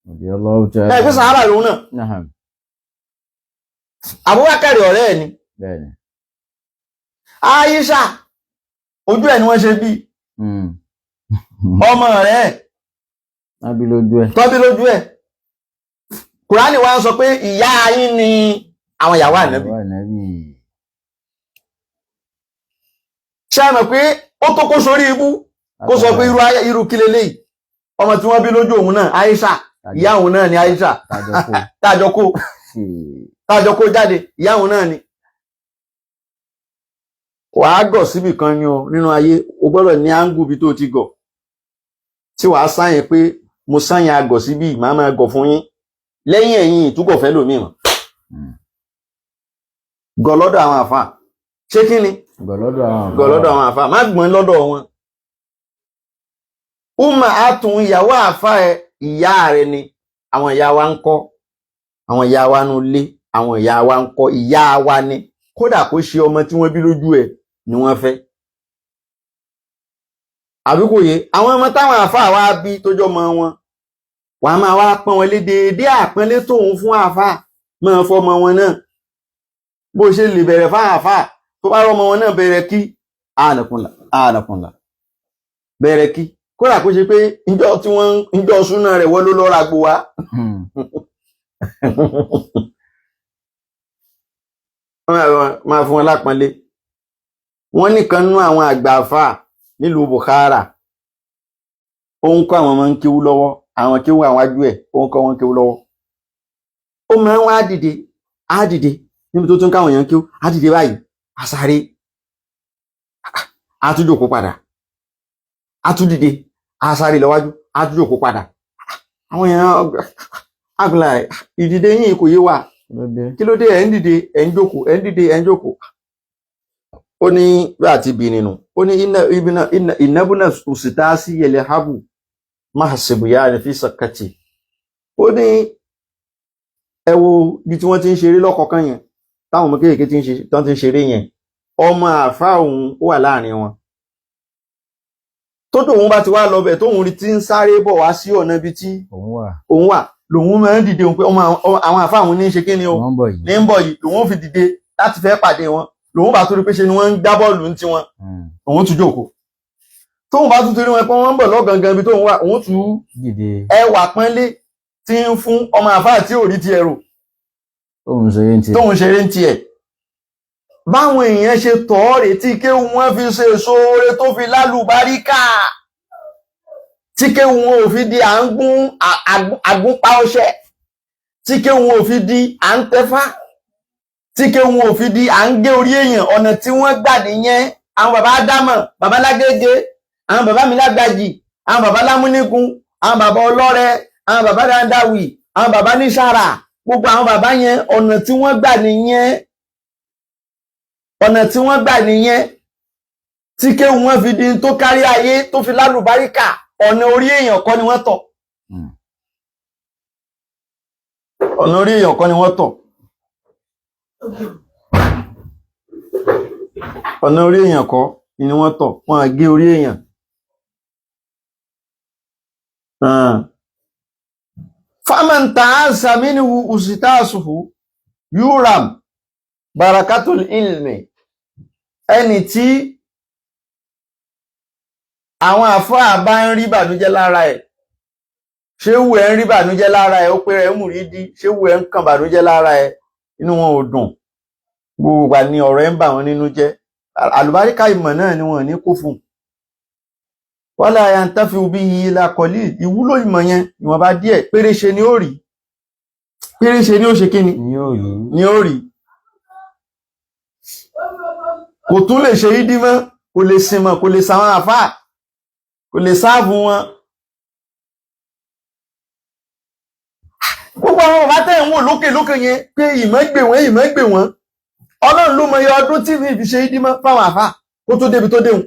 Radiyallahu ta'ala. ẹgbẹ́ sàhábà lòun náà. Na'am. Abubakar ọ̀rẹ́ ẹ̀ ni. Bẹ́ẹ̀ni. Aisha ojú ẹ̀ ni wọ́n ṣe bí ọmọ rẹ̀ Nábì lójú ẹ̀. tọ́bí lójú ẹ̀. Kùránì wá ń sọ pé ìyá yín ni àwọn ìyàwó Ànábì. Ṣé ẹ mọ̀ pé ó tó kó sórí ibú kó sọ pé irú kí leléyìí, ọmọ tí wọ́n bí lójú òun náà Aisha, ìyá òun náà ni Aisha, tájọ kó jáde, ìyá òun náà ni. Wàá gọ̀ síbì kan ni o nínú ayé, o gbọ́dọ̀ ní áńgù bí tó ti gọ̀, tí wàá sáyẹn pé mo sáyẹn agọ̀ síbí màá máa gọ̀ fún yín, lẹ́yìn ẹ̀yìn ìtúgọ̀ fẹ́ lòmíì mọ̀. Gọ̀ lọ́dọ̀ àwọn àfáà, ṣé kí ni? Gọ̀ lọ́dọ̀ àwọn àfáà, má gbọ́n lọ́dọ̀ wọn. Uma atun ìyàwó àfáà ẹ ìyá rẹ ni, àwọn ìyá wa ń kọ́, àwọn ìyá wa nú ilé, àwọn ìyá wa ń kọ́, ìyá wa ni, kódà kó ṣe ọmọ tí wọ́n bí lójú ẹ̀ ni wọ́n fẹ́. Àbí kò yé, àwọn ọmọ táwọn àfáà wá bí tó jọmọ wọn, wọ́n á máa wá pọ́n wọn lé déédéé àpọ́nlé tóun fún àfáà máa fọmọ wọn náà. Bó ṣe lè bẹ̀rẹ̀ fáwọn àfáà tó bá rọmọ wọn náà bẹ̀rẹ̀ kí ànàkùnlà bẹ̀rẹ̀ kí, kódà kó ṣe pé ìjọ súnà rẹ̀ wọ́n ló lọ́ra gbò wá. Máa fún wọn lápọ́nlé. Wọ́n nìkan nú àwọn àgbà àfáà nílùú Bukhara, ó ń kọ́ àwọn ọmọ ń kéwú lọ́wọ́, àwọn kéwú àwọn ajú ẹ̀, ó ń kọ́ wọn kéwú lọ́wọ́. Ó máa ń wá dìde níbi tó tún káwọn èèyàn kéwú, á dìde báyìí, á sáré, á tún jókòó padà, á tún dìde, á sáré lọ́wájú, á tún jókòó padà. Àwọn èèyàn àgbà ìdìde yìí kò yé wa, kí ló dé ẹ̀ ń dìde ẹ̀ ń jókòó, ẹ̀ ń dìde ẹ̀ ń jókòó. Ó ní bí àti bí nínú, ó ní ìnábùnà òsìtá sí yẹlẹ habu máa ṣèbùyá ní fi sàkàtì. Ó ní ẹ wo bí tí wọ́n ti ń ṣeré lọ́kọ̀ọ̀kan yẹn, táwọn ọmọ kéèkéé ti ń ṣeré yẹn, ọmọ àfáà òun ó wà láàrin wọn. Tó tóun bá ti wá lọ bẹ̀ tóun rí tí ń sáré bọ̀ wá sí ọ̀nà ibi tí òun wà, lòun máa ń dìde òun pé àwọn àfáà òun ní í ṣe kí ni o ní ń bọ̀ yìí, lòun fi dìde láti fẹ́ pàdé wọn, lòun bá tó rí pé ṣe ni wọ́n ń gbá bọ́ọ̀lù ní tiwọn, òun tún jókòó. Tóun bá tún torí wọn pé wọ́n ń bọ̀ lọ́gangan ibi tóun wà, òun tún ẹwà pọ́nlé tí ń fún ọmọ àfáà tí ò rí ti ẹrù tóun ṣeré ń tiẹ̀. Báwọn èèyàn ṣe tọ́ rè tí kéwù wọn fi ṣe sóore tó fi lálùbáríkà, tí kéwù wọn ò fi di à ń gún àgúnpá ọṣẹ, tí kéwù wọn ò fi di à ń tẹfá, tí kéwù wọn ò fi di à ń gé orí èèyàn. Ọ̀nà tí wọ́n gbà nìyẹn. Àwọn bàbá Ádámọ̀, bàbá Lágége, àwọn bàbá mi Lágbàjì, àwọn bàbá Lámúnígun, àwọn bàbá Ọlọ́rẹ, àwọn bàbá Dáńdáwì, àwọn bàbá Níṣàrà, gbogbo àwọn bàbá yẹn ọ̀nà tí wọ́n gbà nìyẹn. Ọ̀nà tí wọ́n gbà nìyẹn tí kéwù wọn fi di tó kárí ayé tó fi lálùbáríkà. Ọ̀nà orí èèyàn kọ́ ni wọ́n tọ̀. Ọ̀nà orí èèyàn kọ́ ni wọ́n tọ̀. Ọ̀nà orí èèyàn kọ́ ni wọ́n tọ̀, wọ́n á gé orí èèyàn. Faman ta'asa minhu usitasuhu yuram barakatul ilmi. Ẹni tí àwọn àfáà bá ń rí bànújẹ́ lára ẹ̀, ṣéwù ẹ̀ ń rí bànújẹ́ lára ẹ̀, ó pé rẹ̀ mùrídí, ṣéwù ẹ̀ ń kàn bànújẹ́ lára ẹ̀, inú wọn ò dùn, gbogbo ìgbà ni ọ̀rọ̀ ẹ̀ ń bà wọ́n nínú jẹ́. Àlùbáríkà ìmọ̀ náà ni wọ́n ní kó fún. Wala yantafi'u bihi illa qalil. Ìwúlò ìmọ̀ yẹn ìwọ̀nba díẹ̀ péréṣe ni ó rí, péréṣe ni ó ṣe kíni ni ó rí. Kò tún lè ṣe ìdí mọ́, kò lè sinmọ̀, kò lè sàwọn àfáà, kò lè sáàbù wọn. Gbogbo àwọn bàbá tẹ́ ń wò lókè lókè yẹn pé ìmọ̀ gbè wọ́n, Ọlọ́run ló mọ iye ọdún tí fi ṣe ìdí mọ́ fáwọn àfáà kó tó débi tó déhùn.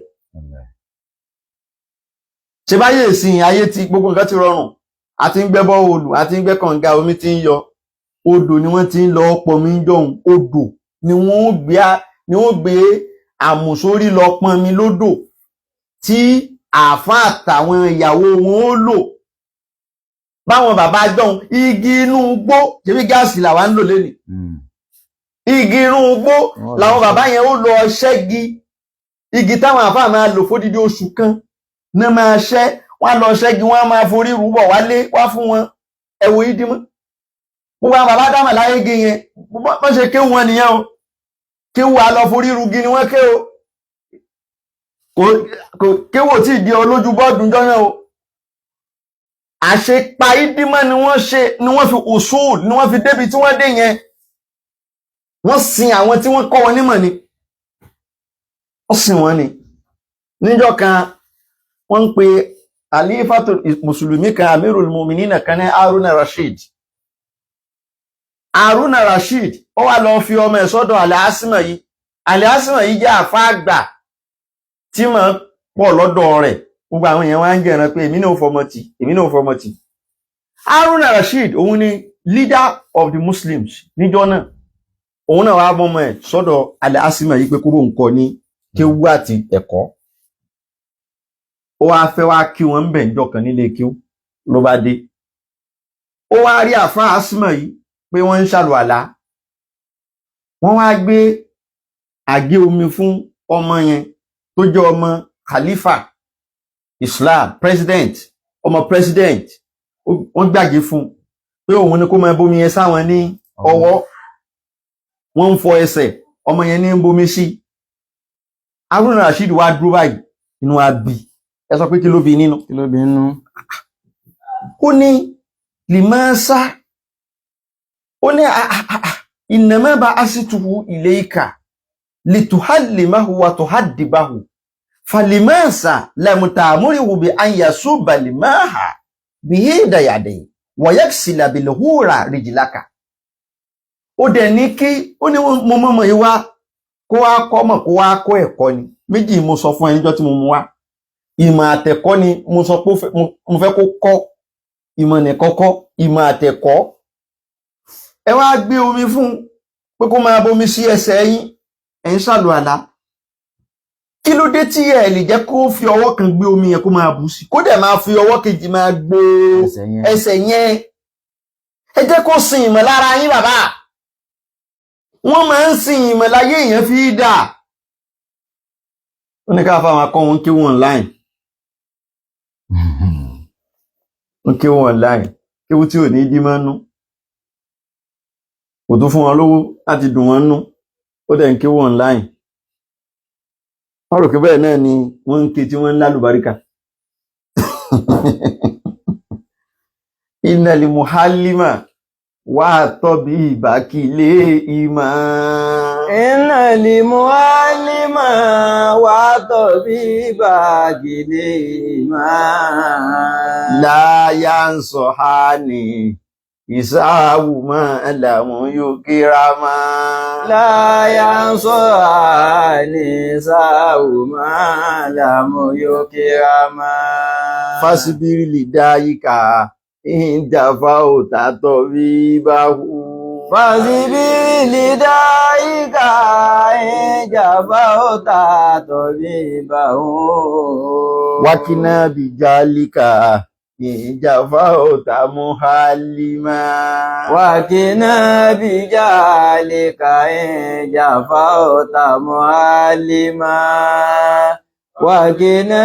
Ṣe báyé ìsìn ayé ti gbogbo nǹkan ti rọrùn, àti ń gbẹ́ bọ́ọ̀lù, àti ń gbẹ́ kànga, omi ti ń yọ. odò ni wọ́n ti ń lọ pọnmi jọ̀hún, odò ni wọ́n gbé àmùsórí lọ pọnmi lódò tí àáfàá àtàwọn ìyàwó wọn ó lò. Báwọn bàbá jọ̀hún igi inú igbó, ṣebí gáàsì làwa ń lò lénìí, igi inú igbó làwọn bàbá yẹn ó lọ ṣẹ́gi, igi táwọn àáfàá máa lò fódìdí oṣù kan náà máa ṣẹ́, wọ́n lọ ṣẹ́gi, wọ́n máa forí rúbọ̀ wálé wá fún wọn. Ẹ̀wò yìí dímọ́ gbogbo àwọn bàbá dámà láyé igi yẹn wọ́n ṣe kéwù wọn nìyẹn o, kéwù àlọ́ forí rugi ni wọ́n ké o, kéwù tí ìdí olójú bọ́ọ̀dù jọ́nà o. Àṣepa ìdímọ́ ni wọ́n ṣe, ni wọ́n fi usul ni wọ́n fi débi tí wọ́n dé yẹn. Wọ́n sin àwọn tí wọ́n kọ́ wọn nímọ̀ ni, wọ́n sin wọn ni. Níjọ́ kan wọ́n ń pe àlífàtò mùsùlùmí kan, Amirul Mu'minina kan ní Haruna Rashid. Haruna Rashid ó wá lọ fi ọmọ ẹ̀ sọ́dọ̀ Al-Asima yìí. Al-Asima yìí jẹ́ àfáà àgbà tí máa pọ̀ lọ́dọ̀ rẹ̀. Gbogbo àwọn èèyàn wá ń jẹ̀ràn pé èmi náà fọmọ tì. Haruna Rashid òun ni leader of the Muslims níjọ́ náà. Òun náà wá bọ́mọ ẹ̀ sọ́dọ̀ Al-Asima yìí pé kúrò ń kọ́ ní kéwú àti ẹ̀kọ́. Ó wá fẹ́ wá kí wọ́n ń bẹ̀ níjọ́ kan nílé kéwú ló bá dé. Ó wá rí àfáà Asima yìí pé wọ́n ń ṣàlùwàlá. Wọ́n wá gbé àgé omi fún ọmọ yẹn tó jẹ́ ọmọ Khalifa Islam, ọmọ president. Wọ́n gbàgé fún pé òun ni kó máa bomi yẹn sáwọn ní ọwọ́. Wọ́n ń fọ ẹsẹ̀, ọmọ yẹn ní ń bomi sí. Haruna Rashid wá dúró báyìí, inú wa bí. Ẹ sọ pé kí ló bí nínú? Kí ló bí nínú? Ó ní limasa, ó ní innama ba'asituhu ilayka lituhallimahu wa tuhaddibahu falimasa lam ta'murihu bi an yasuba limaha bihida yadayhi wa yaksila bilhura rijlaka. Ó dẹ̀ ní kí ó ní mo mọ̀mọ̀ yìí wá kó wá kọ́ mọ̀ kó wá kọ́ ẹ̀kọ́ ni. Méjì mo sọ fún ẹnjọ́ tí mo mú wá. Ìmọ̀ àtẹ̀kọ́ ni mo sọ pé mo fẹ́ kó kọ́. Ìmọ̀ ní kọ́kọ́, ìmọ̀ àtẹ̀kọ́. Ẹ wá gbé omi fún pé kó máa bomi sí ẹsẹ̀ yín, ẹ̀ ń ṣàlùwàlá. Kí ló dé tí ẹ lè jẹ́ kó fi ọwọ́ kan gbé omi yẹn kó máa bù sí, kó dẹ̀ máa fi ọwọ́ kejì máa gbó ẹsẹ̀ yẹn? Ẹ jẹ́ kó sin ìmọ̀ lára yín bàbá. Wọ́n máa ń sin ìmọ̀ láyé èèyàn fi dà. Ó ní ká fáwọn akọ́ wọn kí wọ́n online. Wọ́n kí wọ́n online, kí wọ́n tí ò ní dí mọ́nú. Kò tó fún wọn lówó láti dùn wọn nú, ó dẹ̀ ń kí wọ́n online. Wọ́n rò pé bẹ́ẹ̀ náà ni wọ́n ń ké tí wọ́n ń lálùbáríkà. Innal muhallima wà tọ́bí ìbákilé ìmọ̀. Innal muhallima wà tọ́bí ìbákilé ìmọ̀. La yansahani ìsáàwù máa làwọn yóò kíra máa. La yansahani ìsáàwù máa làwọn yóò kíra máa. Fásibírì lè dá yíká ìjàfà òtàtọ̀ bí bá hù. Fásibírì lè dá yíká ìjàfà òtàtọ̀ bí bá hù. Wákínà bí jálíkà ìjàfà òtà muhallima. Wákínà bí jálíkà ìjàfà òtà muhallima. Wákínà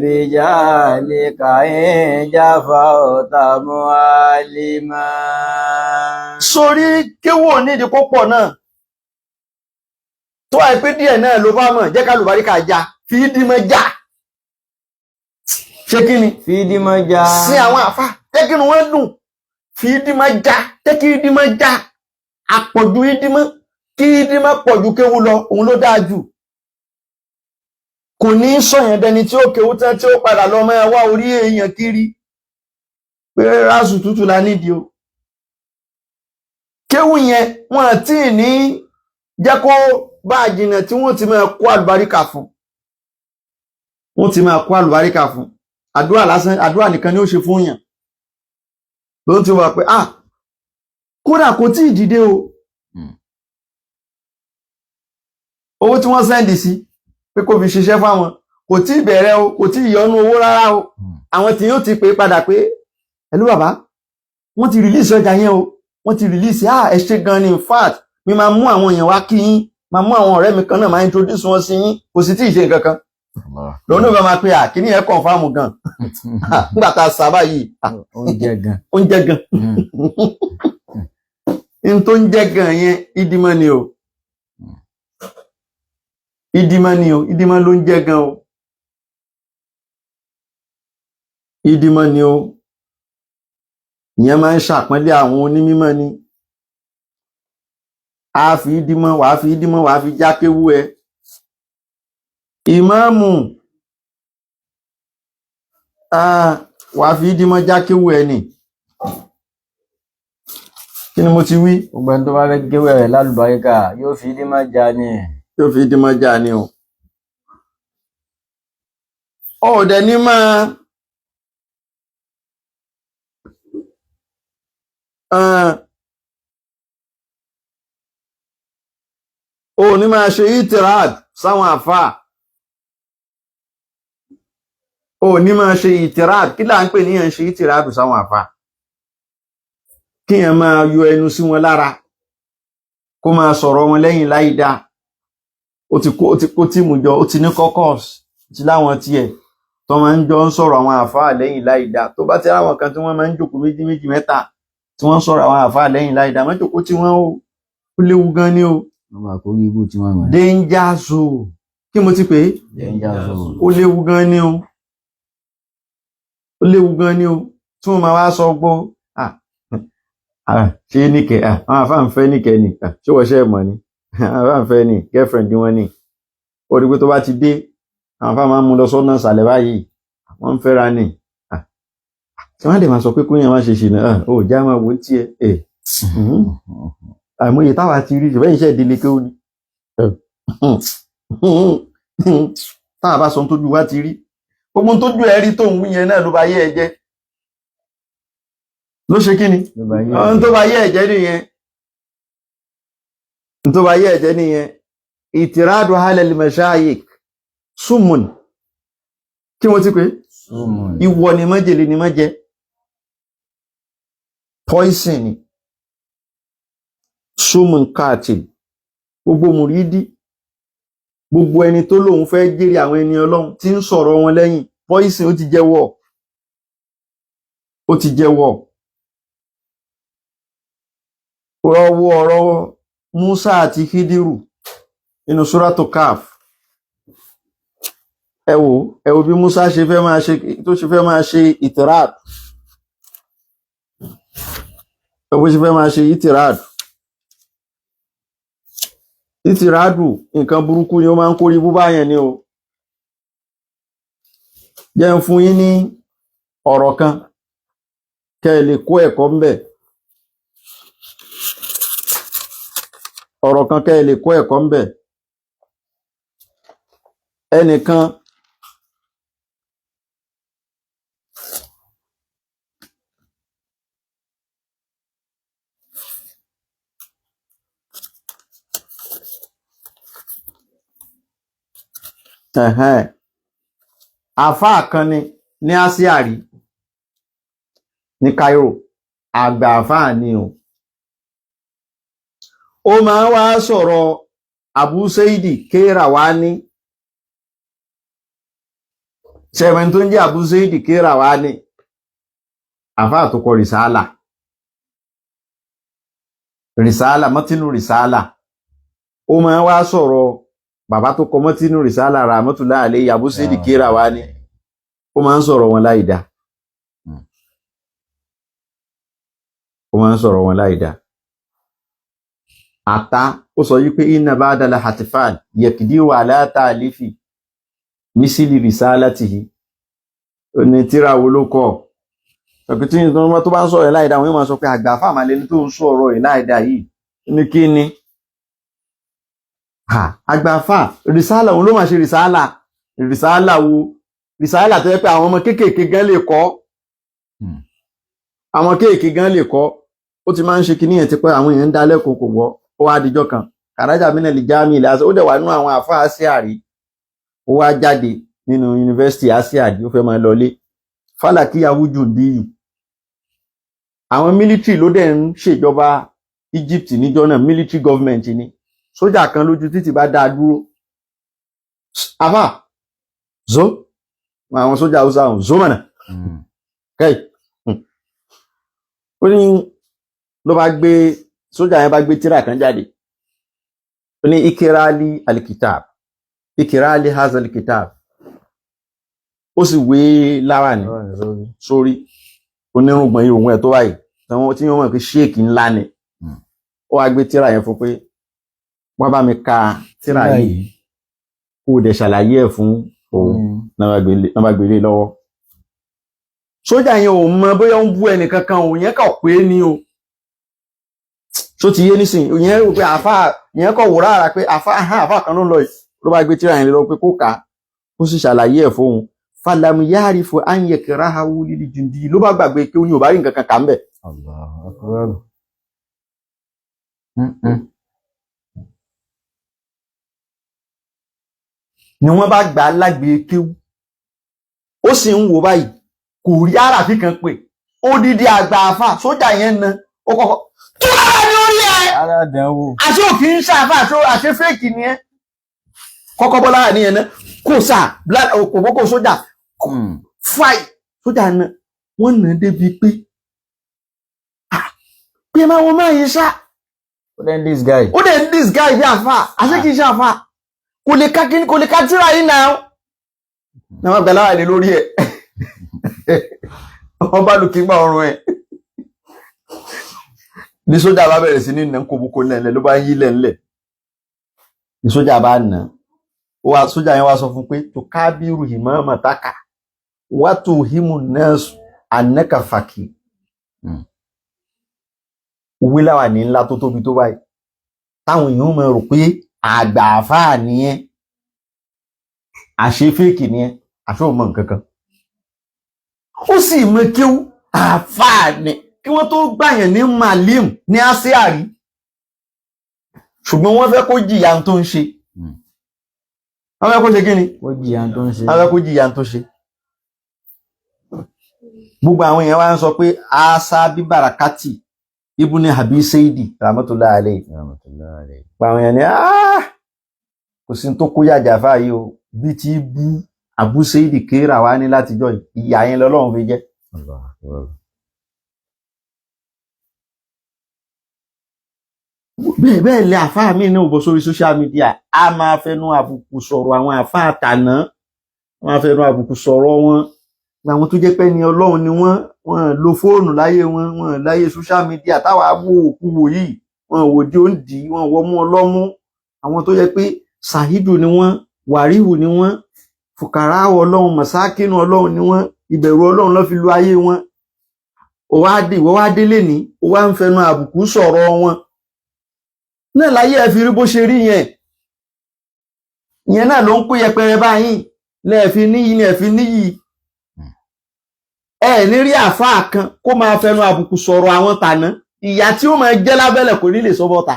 bí jálíkà ìjàfà òtà muhallima. Sórí kéwò nídìí kó pọ̀ náà. Tó àìpé díẹ̀ náà ló bá mọ̀, jẹ́ ká lùbáríkà já, fi dímọ̀ já. Ṣé kí ni? Fi dímọ̀ já. Sí àwọn àfá, jẹ́ kí ni wọ́n dùn. Fi dímọ̀ já, jẹ́ kí dímọ̀ já. Àpọ̀jù dímọ̀, kí dímọ̀ pọ̀jù kéwú lọ, òun ló dáa jù. Kò ní sọ̀yàn dẹni tí ó kéwú tán tí ó padà lọ máa wá orí èèyàn kiri. Pé rásù tútù la nídìí o. Kéwú yẹn, wọ́n tí ní jẹ́ kó bá jìnà tí wọ́n ti máa kó àlùbáríkà fún. Wọ́n ti máa kó àlùbáríkà fún. Àdúrà lásán, àdúrà nìkan ni ó ṣe fún yàn. Ló ti wà pé kódà kò tí ì dìde o owó tí wọ́n sẹ́ndì sí pé kó fi ṣiṣẹ́ fáwọn kò tí ì bẹ̀rẹ̀ o kò tí ì yọnu owó rárá o àwọn tí yóò ti pè padà pé ẹlú bàbá wọ́n ti rìlíìsì ọjà yẹn o wọ́n ti rìlíìsì ẹ ṣé gan ni in fact mi máa mú àwọn èèyàn wá kí yín máa mú àwọn ọ̀rẹ́ mi kan náà máa introduce wọn sí yín kò sì tí ì ṣe nǹkan kan lòun náà bá máa pe àkíní ẹ̀ kọ̀ǹfàmù gan nígbà tá a sábà yìí oúnjẹ gan. oúnjẹ gan n tó ń jẹ gan yẹn ìdímọ̀ ni o ìdímọ̀ ló ń jẹ gan o ìdímọ̀ ni o ìyẹn máa ń ṣàpọ́nlé àwọn onímọ̀ ni a fi ìdímọ̀ wàá fi jákéwú ẹ ìmáàmù wàá fi ìdímọ̀ jákéwú ẹ ni kí ni mo ti wí. gbogbo ẹni tó bá fẹ́ kéwé rẹ̀ lálùbáríkà yóò fi ìdímọ̀ já ni. yóò fi ìdímọ̀ já ni o. ọ̀dẹ̀ ní máa ní máa ṣe ìtìrád sáwọn àfáà ní máa ṣe ìtìrád kí là ń pè níyàn ṣe ìtìrád sáwọn àfáà kí yẹn máa yọ ẹnu sí wọn lára kó máa sọ̀rọ̀ wọn lẹ́yìn láìdá ó ti kó tíìmù jọ ó ti ní kọ́kọ́s ti láwọn tiẹ̀ tó máa ń jọ ń sọ̀rọ̀ àwọn àfáà lẹ́yìn láìdá tó bá ti ráwọn kan tí wọ́n máa ń jókòó méjì mẹ́ta tí wọ́n sọ̀rọ̀ àwọn àfáà lẹ́yìn láìdá má jókòó tí wọ́n ó léwu gan ni o. wọ́n máa kó ibú tí wọ́n mọ̀. danger zone kí mo ti pè é. danger zone. ó léwu gan ni o tí wọ́n máa wá sọ gbọ́ ṣe níkẹ́ àwọn àfáà ń fẹ́ níkẹ́ ni ṣé wọ́n ṣe mọ̀ ni àwọn àfáà ń fẹ́ ni girlfriend wọn ni ó rí pé tó bá ti dé àwọn àfáà máa ń mú lọ sọ́nà ìsàlẹ̀ báyìí wọ́n ń fẹ́ra ni tí wọ́n dẹ̀ máa sọ pé kóyàn má ṣe ṣìnà ó já máa wò ó tiẹ̀ àìmọye táwa ti rí ṣùgbọ́n iṣẹ́ ìdílé kí ó ní táwa bá sọ tójú wá ti rí gbogbo tójú ẹ rí tó ń wí yẹn náà ló bá yé ẹ jẹ́ ló ṣe kí ni ohun tó bá yé ẹ jẹ́ nìyẹn ìtìrádù halal mashayikh sumun kí mo ti pé ìwọ ni májèlé ni má jẹ poison ni sumun katil gbogbo mùrídí gbogbo ẹni tó lóun fẹ́ jèrè àwọn ẹni Ọlọ́run tí ń sọ̀rọ̀ wọn lẹ́yìn poison ó ti jẹ́wọ́ ọ̀rọ̀ Musa àti Khidiru nínú Suratu Kaf ẹ wò bí Musa ṣe fẹ́ máa ṣe ìtìrad ìtìrádù nǹkan burúkú ni ó máa ń kórí bú báyẹn ni o. jẹ́ ń fún yín ní ọ̀rọ̀ kan kẹ́ ẹ lè kó ẹ̀kọ́ ńbẹ̀ ẹnìkan àfáà kan ní Asiari ní Cairo àgbà àfáà ni o ó máa ń wá sọ̀rọ̀ Abu Saidi Kairawani ṣẹ̀mẹ̀ tó ń jẹ́ Abu Saidi Kairawani àfáà tó kọ rìsáàlà mọ́tínú rìsáàlà ó máa ń wá sọ̀rọ̀ bàbá tó kọ mọ́tínú rìsáàlà rahmatullahi alayhi Abu Saidi Kairawani ó máa ń sọ̀rọ̀ wọn láìdá àtá ó sọ yí pé inna ba'dal hatifan yakdiru ala ta'lifi mísìlì risalatihi ní tíra wo ló kọ ọ̀kìtì tó bá ń sọ̀rọ̀ láìdá wọn yóò máa sọ pé àgbà fáàmà lẹni tó ń sọ̀rọ̀ láìdá yìí ní kí ni àgbà fáà rìsálà òun ló máa ṣe rìsálà wo rìsálà tó yẹ pé àwọn ọmọ kéékèèké gan lè kọ́ ó ti máa ń ṣe kinní yẹn ti pẹ́ àwọn èèyàn ń dá lẹ́kọ̀ọ́ kò gbọ́ ó wá dijọ́ kan kàrájà mí náà lè já mi ilẹ̀ ó dẹ̀ wà nínú àwọn àfáà àṣíàrí ó wá jáde nínú yunifásitì àṣíàrí ó fẹ́ máa lọlé fàlàkíyàwó jùndíyù àwọn mílítírì ló dẹ̀ ń ṣèjọba Egypt níjọ́ náà military government ni sójà kan lójú títì bá dá a dúró àfà zo àwọn sójà Hausa ọ̀hún zo mọ̀nà kẹ́ì ó ní ló bá gbé sójà yẹn bá gbé tírà kan jáde ó ní ikirali alikitab ikirali haza alikitab ó sì wé lára ní sórí onírùngbọ̀n yìí òun ẹ̀ tó báyìí tí wọ́n mọ̀ pé ṣéèkì ńlá ni ó wá gbé tírà yẹn fún pé wọ́n bá mi ka tírà yìí kó o dẹ̀ ṣàlàyé ẹ̀ fún òun náà bá gbélé lọ́wọ́ sójà yẹn ò mọ bóyá ó ń bú ẹnì kankan òun yẹn kàn pé ní o ṣó ti yé nísìnyí ìyẹn rò pé àáfà ìyẹn kàn wò rárá pé àáfà kan ló ń lọ yìí ló bá gbé tírà yẹn lọ pé kó kà á ó sì ṣàlàyé ẹ̀ fóun fàlàmù yáàrí fún àyẹ̀kẹ̀rá hawu lílì jùndí ló bá gbàgbé pé ó ní ò bá rí nǹkan kan kà ń bẹ̀. ni wọ́n bá gbà á lágbè kéwú ó sì ń wò báyìí kò rí àràfí kan pé odidi àgbà àfà sójà yẹn na ó kọ́kọ́ tó lára ní orí ẹ̀ àṣé òfin ń ṣàfà àṣé fèkì ni ẹ kọ́kọ́ bọ́ lára nìyẹn náà kò sà òkòbókò sójà fáì sójà náà wọ́n nà débi pé pé máa wọ́n máa yí sá ó dẹ̀ ń dis guy bí àfà àṣé kìí ṣe àfà kò lè ká tíra yìí náà ní wọ́n bẹ̀lá àìlè lórí ẹ̀ wọ́n bá lù kí gbà ọrùn ẹ̀ ní sójà bá bẹ̀rẹ̀ sí ní nà ń kòbókò lẹ́lẹ̀ ló bá ń yí lẹ́lẹ̀ ní sójà bá nà sójà yẹn wá sọ fún pé tó kábírù hìmọ́ mọ̀táka wá tó hímù nẹ́ẹ̀sù ànẹ́kàfàkì òwe láwà ní ńlá tó tóbi tó báyìí táwọn èèyàn mọ̀ rò pé àgbà àfáà nìyẹn àṣé fèkì nìyẹn àṣé ò mọ nǹkan kan ó sì mọ kéwú àfáà ni kí wọ́n tó gbàyàn ní malim ní àṣíàrí ṣùgbọ́n wọ́n fẹ́ kó jìyà tó ń ṣe wọ́n fẹ́ kó ṣe kí ni wọ́n fẹ́ kó jìyà tó ṣe gbogbo àwọn èèyàn wá ń sọ pé asa bíbàràkátì ibùnì àbí seidi rahmatullahi alayhi pàwọn èèyàn ni kò sí tó kó yàjà fáyé o bí ti bú Abu Seidi kéèrà wá ní látijọ́ ìyà yẹn lọ́lọ́run fi jẹ́ bẹ́ẹ̀ lẹ àfáà mi náà bọ́ sórí social media a máa fẹnu àbùkù sọ̀rọ̀ àwọn àfáà tàná wọ́n máa fẹnu àbùkù sọ̀rọ̀ wọn àwọn tó jẹ́ pé ní Ọlọ́run ni wọ́n lo fóònù láyé wọn láyé social media táwa wò òkú wò yìí wọ́n wò di òǹdí wọ́n wọ́mú ọlọ́mú àwọn tó jẹ́ pé Sahidu ni wọ́n Wàríhù ni wọ́n fùkàrà Ọlọ́run mọ̀sákínú Ọlọ́run ni wọ́n ìbẹ̀rù Ọlọ́run ló fi lu ayé wọn ìwọ́ wá délé ní ó wá ń fẹnu àbùkù sọ̀rọ̀ wọn náà láyé ẹ fi rí bó ṣe rí yẹn náà ló ń kó yẹpẹrẹ báyìí lẹ́ẹ̀fi níyì ní ẹ̀fi níyì ẹ ní rí àfáà kan kó máa fẹnu àbùkù sọ̀rọ̀ àwọn tàná ìyà tí ó máa jẹ́ lábẹ́lẹ̀ kò ní lè sọ bọ́ta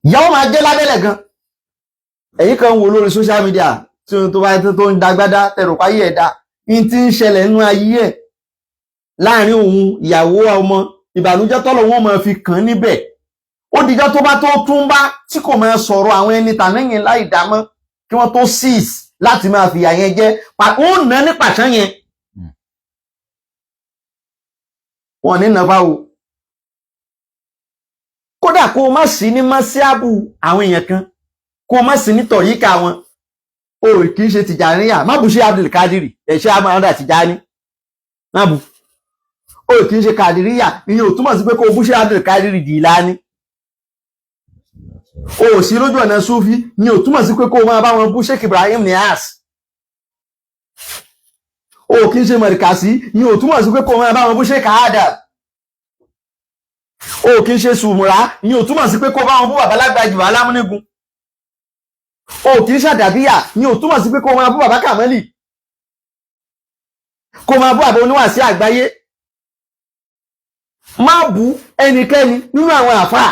ìyà ó máa jẹ́ lábẹ́lẹ̀ gan èyí kan wò lórí social media tí ó tó ń dagbádá tẹ̀rù páyé ẹ̀dá in ti ń ṣẹlẹ̀ nínú ayé ẹ̀ láàrin òun ìyàwó ọmọ ìbànújẹ́ tọ́lọ̀ wọn máa fi kàn níbẹ̀ ó dìjọ́ tó bá tó tún bá tí kò máa sọ̀rọ̀ àwọn ẹni tànẹ́yìn láì dámọ́ kí wọ́n tó cease láti máa fi ìyà yẹn jẹ ó nà ní pàṣán yẹn wọn ní nàbá o kódà kó o má sí ní mọ́síábù àwọn èèyàn kan kó o má sí ní tọ̀yíkà wọn o kì í ṣe Tìjàníyà má bù ṣe Abdulkadiri ẹ̀ṣẹ́ amọ̀ràn Tìjàní má bù o kì í ṣe Kàdìríyà ìyẹn ò túmọ̀ sí pé kó o bú ṣe Abdulkadiri Jìlání o sí lójú ọ̀nà Súfí ìyẹn ò túmọ̀ sí pé kó o máa bá wọn bú Sheikh Ibrahim Niass o kì í ṣe Mọ̀rìkàsí ìyẹn ò túmọ̀ sí pé kó o máa bá wọn bú Sheikh Adam o kì í ṣe Sùmùrà ìyẹn ò túmọ̀ sí pé kó o bá wọn bú Bàbá Lágbàjì wà Lámúnígun o kì í ṣàdàbíyà ìyẹn ò túmọ̀ sí pé kó o máa bú Bàbá Kàmálì kó o máa bú Bàbá Oníwàásí Àgbáyé má bú ẹnikẹ́ni nínú àwọn àfáà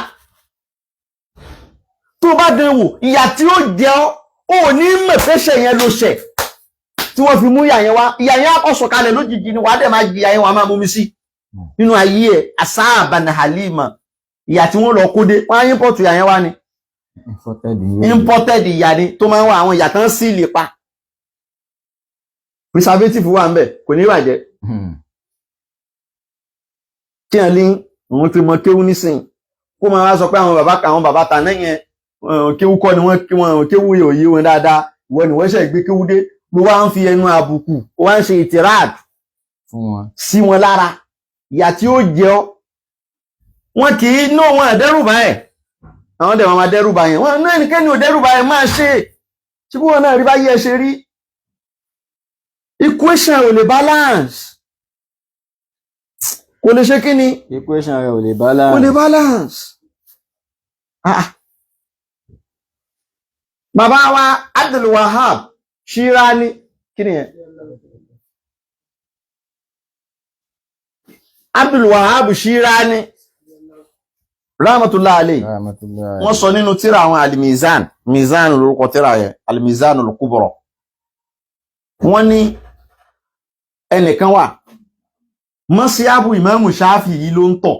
tó bá dẹ̀wò ìyà tí ó jẹ ọ́ ò ní mẹ̀fẹ́ṣẹ̀ yẹn ló ṣẹ̀ tí wọ́n fi mú ìyà yẹn wá ìyà yẹn á kọ́ sọ̀kalẹ̀ lójijì ni wàá dẹ̀ máa jìyà yẹn wàá máa mú mi sí nínú ayé ẹ̀ asáàbànà halima ìyà tí wọ́n lọ kó dé wọ́n á ímpọ̀tù ìyà yẹn wá ni imported ìyà ni tó máa ń wá àwọn ìyà tán sí lè pa preservative wà ń bẹ̀ kò ní bàjẹ́ kí ẹ̀ ní òun ti mọ kéwú nísìnyí kó máa wá sọ pé àwọn bàbá ta náà yẹn kéwú kọ́ ni wọ́n kéwú yóò yé wọn dáadáa ìwọ ni wọ́n ṣe gbé kéwú dé ló wá ń fi ẹnu àbùkù ó wá ń ṣe ìtìráàd sí wọn lára ìyà tí ó jẹ ọ́ wọn kì í ná wọn àdẹ́rùbà ẹ̀ àwọn dẹ̀ wọn máa dẹ́rùbà yẹn wọn náà ẹnikẹ́ni ò dẹ́rùbà ẹ̀ máa ṣe ṣé bí wọn náà rí báyé ẹ ṣe rí equation ò lè balance kò lè ṣe kí ni equation rẹ̀ ò lè balance. kò lè balance. Bàbá wa Abdul Wahab Shirani kí ni yẹn Abdul Wahab Shirani rahmatullahi alayhi wọ́n sọ nínú tírà àwọn al-Mizan Mizan lórúkọ tírà yẹn al-Mizan al-Kubra wọ́n ní ẹnìkan wà mọ́síábù ìmáàmù Ṣáfì yìí ló ń tọ̀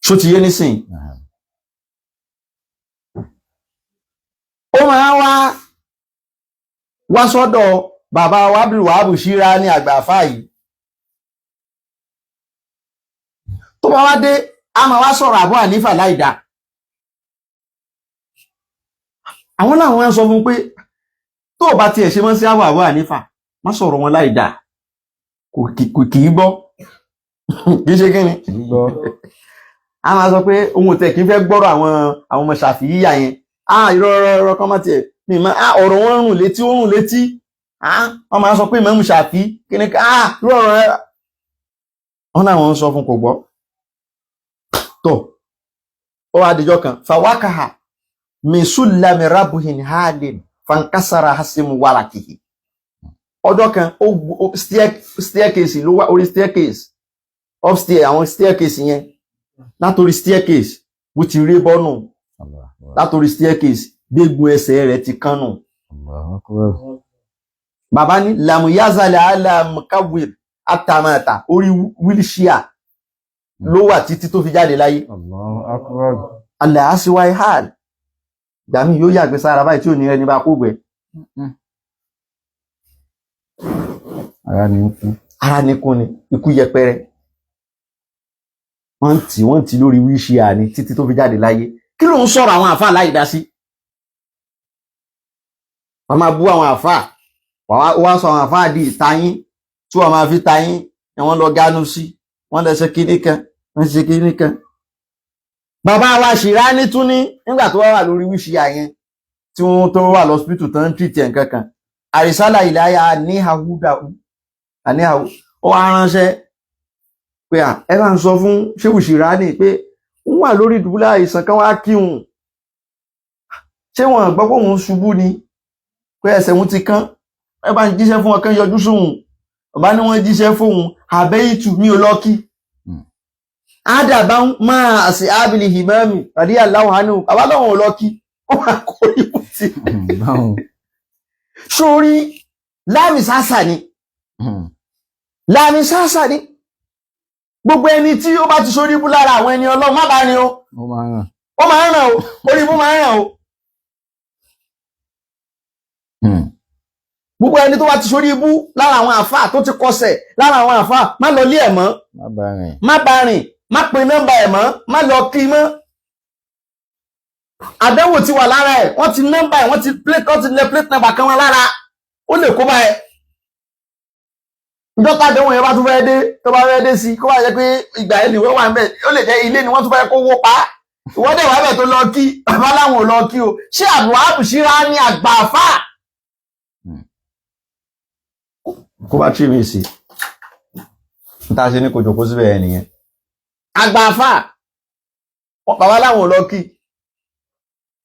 ṣó ti yé nísìn ó máa wá sọ́dọ̀ bàbá wa Abdul Wahab Shirani àgbàfà yìí tó bá wá dé a máa wá sọ̀rọ̀ Abu Hanifa láìdá àwọn làwọn sọ fún pé tó bá tiẹ̀ ṣe mọ́ sí Abu Hanifa má sọ̀rọ̀ wọn láìdá kì í gbọ́ kì í ṣe kí ni a máa sọ pé ohun tẹ̀ kí n fẹ́ gbọ́rọ̀ àwọn ọmọ Ṣàfíyà yẹn ìrọ̀rọ̀ kan má tiẹ̀ mi máa ọ̀rọ̀ wọn rùn létí ó rùn létí wọ́n máa sọ pé Ìmáàmù Ṣàfí kí ni rọ̀rọ̀ ẹ̀ wọ́n náà wọ́n sọ fún kò gbọ́ tó ó wá dijọ́ kan fàwákàhà mẹ́sùlámi rabuhin halin fankásara hasimu warakihi ọjọ́ kan staircase ló wá orí staircase upstairs àwọn staircase yẹn látorí staircase bó ti rí bọ́nù látorí staircase gbégun ẹsẹ̀ rẹ̀ ti kánù bàbá ní lamuyazalẹ̀ alamukawir atamata orí wheelchair ló wà títí tó fi jáde láyé alẹ́ àṣìwáyé hàn ìgbàmí yóò yàgbé sára báyìí tí ò ní ẹni bá kó gbẹ ara ní kú ni ikú yẹpẹrẹ wọ́n ti lórí wheelchair ni títí tó fi jáde láyé kí ló ń sọ̀rọ̀ àwọn àfáà láì dá sí wọ́n máa bú àwọn àfáà wá sọ àwọn àfáà di ìtayín tí wọ́n máa fi tayín ni wọ́n lọ gánú sí wọ́n lè ṣe kíní kan wọ́n ṣe kíní kan bàbá wa Ṣìrání tún ní nígbà tó wà lórí wheelchair yẹn tí wọ́n tó wà lọ́sípítù tán treat ẹ̀ nǹkan kan àrísálà ìláyà àníhàwù ó wá ránṣẹ́ pé ẹ bá ń sọ fún Ṣéhù Ṣìrání pé wọ́n wà lórí ìdúbúlẹ̀ àìsàn kan wá kíhun ṣé wọ́n gbọ́ pé òun ṣubú ni pé ẹsẹ̀ òun ti kán ẹ bá ń jíṣẹ́ fún ọkàn yọjú sóhun bàbá ní wọ́n jíṣẹ́ fóhun àbẹ́yìtù mi ò lọ́kì ádàbá máa àṣì ábìlì hìmẹ́mì ràdí aláwọ̀ bàbá lọ́wọ́ ò lọ́kì ó máa kó ibù tí sórí láàmì sáàsà ni gbogbo ẹni tí ó bá ti sórí ibú lára àwọn ẹni Ọlọ́run má bá ní o ó máa ń ràn o orí ibú máa ń ràn o gbogbo ẹni tó bá ti sórí ibú lára àwọn àfáà tó ti kọsẹ̀ lára àwọn àfáà má lọ lé ẹ̀ mọ́ má bá rìn má pe nọ́mbà ẹ̀ mọ́ má lọ kí mọ́ àdánwò ti wà lára ẹ̀ wọ́n ti nọ́mbà ẹ̀ wọ́n ti lẹ plate number kan wọn lára ó lè kó bá ẹ̀ ìjọta àdánwò yẹn bá tún fẹ́ dé tó bá fẹ́ dé sí kó bá jẹ́ pé ìgbà ẹni ìwé wà ń bẹ̀ ó lè jẹ́ ilé ni wọ́n tún fẹ́ kó wó pa ìwọ́dẹ̀ wà bẹ̀ tó lọ kí bàbá láwọn ò lọ kí o ṣé Abdul Shirani àgbà àfà kó bá tí mi sí níta ṣe ní kò jòkó síbẹ̀ ẹ̀ nìyẹn àgbà àfà bàbá láwọn ò lọ kí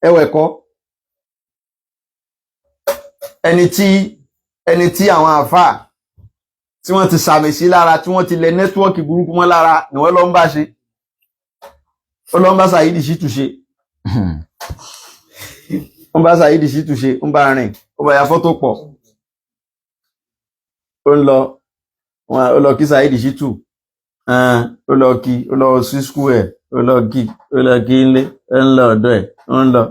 ẹwẹ̀ kọ́ ẹni tí àwọn àfà tí wọ́n ti sàmì sí lára tí wọ́n ti lẹ nẹ́tíwọ́ọ̀kì burúkú mọ́ lára ni wọ́n lọ ń bá ṣe ó lọ ń bá Saheed Shittu ṣe ń bá Saheed Shittu ṣe ń bá rìn ó bá ya fọ́tò pọ̀ ó lọ kí Saheed Shittu ó lọ kí ó lọ sí skul ẹ̀ ó lọ kí ilé ń lọ ọ̀dọ̀ ẹ̀ ń lọ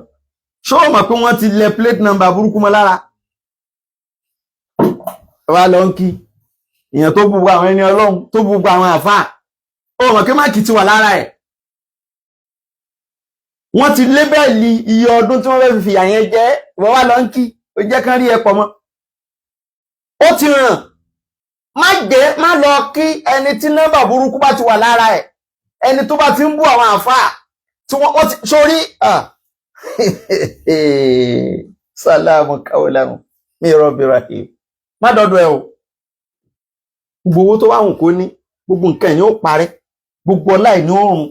ṣó mọ̀ pé wọ́n ti lẹ plate number burúkú mọ́ lára wá lọ ń kí èèyàn tó gbogbo àwọn ẹni Ọlọ́run tó gbogbo àwọn àfáà ó mọ̀ pé máàkì ti wà lára ẹ̀ wọ́n ti lébẹ̀lì iye ọdún tí wọ́n fẹ́ fi fìyà yẹn jẹ wọ́n wá lọ ń kí ó jẹ́ kán rí ẹ pọ̀ mọ́ ó ti ràn má lọ kí ẹni tí nọ́mbà burúkú bá ti wà lára ẹ̀ ẹni tó bá ti ń bú àwọn àfáà tí wọ́n ti sórí sàlámù káwọlámù mi rọbì rahim má dọdọ ẹ o gbogbo owó tó wà hùn kó ní gbogbo nǹkan ẹ̀yìn ó parẹ́ gbogbo ọlá ìní òrùn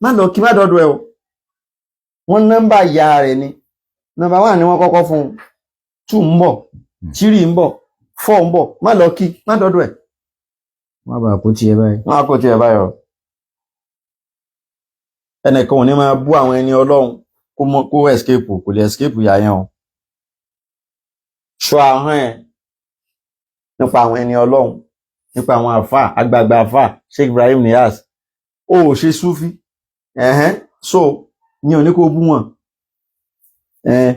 má lọ kí má dọdọ ẹ o wọ́n nọ́mbà ìyá rẹ̀ ni nọ́mbà 1 ni wọ́n kọ́kọ́ fún 2 ń bọ̀ 3 ń bọ̀ 4 ń bọ̀ má lọ kí má dọdọ ẹ má bàa kó tiẹ̀ báyìí má kó tiẹ̀ báyìí o ẹnìkan ò ní máa bú àwọn ẹni Ọlọ́run kó escape kò lè escape ìyá yẹn o ṣọ́ ahọ́n ẹ̀ nípa àwọn ẹni Ọlọ́run nípa àwọn àfà àgbààgbà àfà Sheikh Ibrahim Niyas ó ṣe súfí so ní ò ní kó bú wọn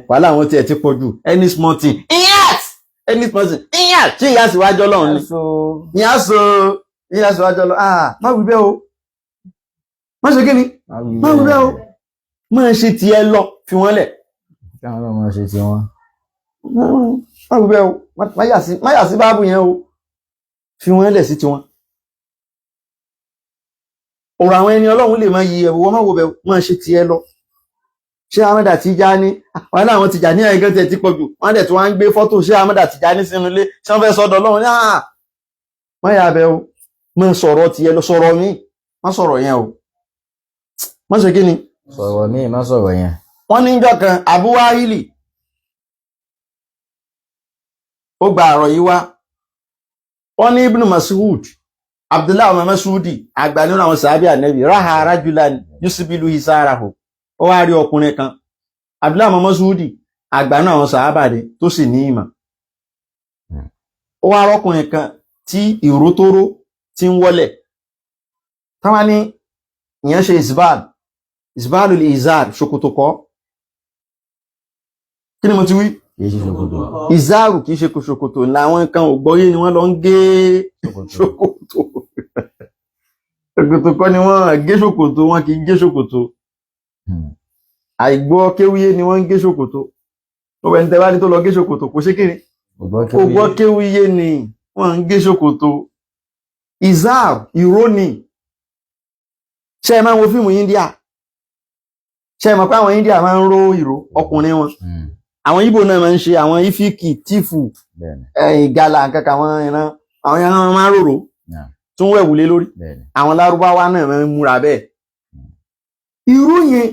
wàhálà àwọn tí ẹ ti pọ̀ jù any small thing any small thing ṣé ìyá sì wájọ́ Ọlọ́run ni ìyá sì wájọ́ Ọlọ́run má wí bẹ́ẹ̀ o má ṣe kí ni má wí bẹ́ẹ̀ o má ṣe tiẹ̀ lọ fi wọ́n lẹ̀ káwọn náà máa ṣe ti wọn má wí bẹ́ẹ̀ o má yà sí báàbù yẹn o fi wọ́n lẹ̀ sí tiwọn ọ̀rọ̀ àwọn ẹni Ọlọ́run lè máa yí ẹ̀wọ̀ wọ́n má wo bẹ́ẹ̀ má ṣe tiẹ̀ lọ ṣé Ahmada Tijani wọn láwọn Tijani ẹ̀gẹ́ tẹ̀ ti pọ̀ jù wọ́n dẹ̀ tí wọ́n ń gbé fọ́tò ṣé Ahmada Tijani sínú ilé ṣé wọ́n fẹ́ sọ́dọ̀ Ọlọ́run ní má yà bẹ́ẹ̀ o má sọ̀rọ̀ tiẹ̀ lọ sọ̀rọ̀ mi má sọ̀rọ̀ yẹn o má ṣe kí ni sọ̀rọ̀ míì má sọ̀rọ̀ yẹn wọ́n ní ìjọ kan Abu Wahili ó gba àrọ̀ yìí wá wọ́n ní Ibn Mas'ud Abdullahi ọmọ Mas'udi àgbà nínú àwọn sàábì Ànábì raha rajulan yusibilu hisarahu ó wá rí ọkùnrin kan Abdullahi ọmọ Mas'udi àgbà nínú àwọn sàábà dé tó sì ní ìmọ̀ ó wá rọ́kùnrin kan tí ìró tó ró tí ń wọlẹ̀ táwọn ní ìyẹn ṣe ìsbáàlù lè izar ṣòkòtò kọ́ kí ni mo ti wí ìzáàrù kìí ṣe ṣòkòtò láwọn nǹkan ògbọ́yé ni wọ́n lọ ń gé ṣòkòtò ṣòkòtò kọ́ ni wọ́n gé ṣòkòtò wọn kìí gé ṣòkòtò àìgbọ́ kéwúyé ni wọ́n ń gé ṣòkòtò ó bẹ̀ ní tẹ́wá ní tó lọ gé ṣòkòtò kò ṣe kiri kò gbọ́ kéwúyé ni wọ́n ń gé ṣòkòtò ìzáàrù ìró ni ṣe é máa ń wo fíìmù India ṣe é mọ̀ pé àwọn India máa ń ró ìró ọkùnrin wọn àwọn Ìgbò náà máa ń ṣe àwọn ifiki tífù ìgalà kankan àwọn ìran máa ń rorò tún wẹ̀wùlé lórí àwọn Lárúbáwá náà máa ń múra bẹ́ẹ̀ irú yẹn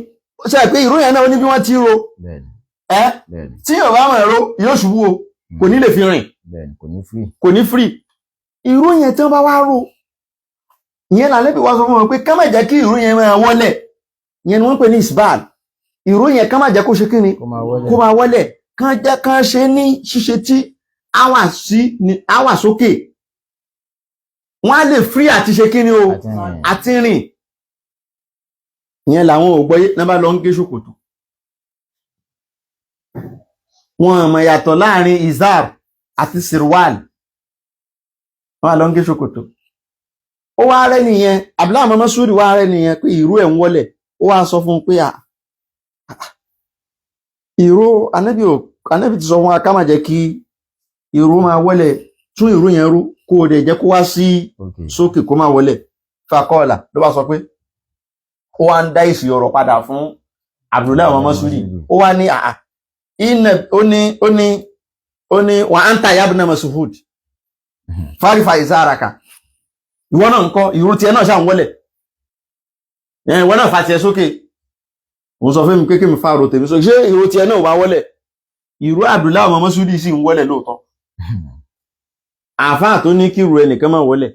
ṣe pé irú yẹn náà ó ní bí wọ́n ti ro tí yóò bá mọ̀ ẹ̀rọ yóò ṣubú o kò ní lè fi rìn kò ní free irú yẹn tí wọ́n bá wá ro ìyẹn làlẹ́bí wá sọ fún wọn pé ká má jẹ́ kí irú yẹn máa wọlẹ̀ ìyẹn ni wọ́n pè ní isbal ìró yẹn ká má jẹ́ kó ṣe kí ni kó máa wọlẹ̀ kán jẹ́ kán ṣe ní ṣíṣe tí àwà sókè wọ́n á lè free àti ṣe kí ni o àti rìn ìyẹn làwọn ò gbọ́yé náà bá lọ ń gé ṣòkòtò wọn mọ̀ yàtọ̀ láàrin izar àti sirwal wọ́n á lọ ń gé ṣòkòtò ó wá rẹ́ nìyẹn Abdullahi ọmọ Mas'udi wá rẹ́ nìyẹn pé ìró ẹ̀ ń wọlẹ̀ ó wá sọ fún un pé ìró Ànábì ti sọ fún wa ká má jẹ́ kí ìró máa wọlẹ̀ tún ìró yẹn rú kó o dẹ̀ jẹ́ kó wá sí sókè kó máa wọlẹ̀ fàkọọ̀là ló bá sọ pé ó wá ń dá èsì ọ̀rọ̀ padà fún Abdullahi ọmọ Mas'udi ó wá ní ó ní wà á ń ta yabna Mas'ud fárífà ìzáraka ìwọ náà ń kọ́ ìró tiẹ̀ náà ṣáà ń wọlẹ̀ ìwọ náà fa tiẹ̀ sókè òun sọ fún mi pé kí mi fa ro tèmi sókè ṣé ìró tiẹ̀ náà wá wọlẹ̀ ìró Abdullahi ọmọ Mas'udi sì ń wọlẹ̀ lóòótọ́ àfáà tó ní kí ru ẹnìkan máa wọlé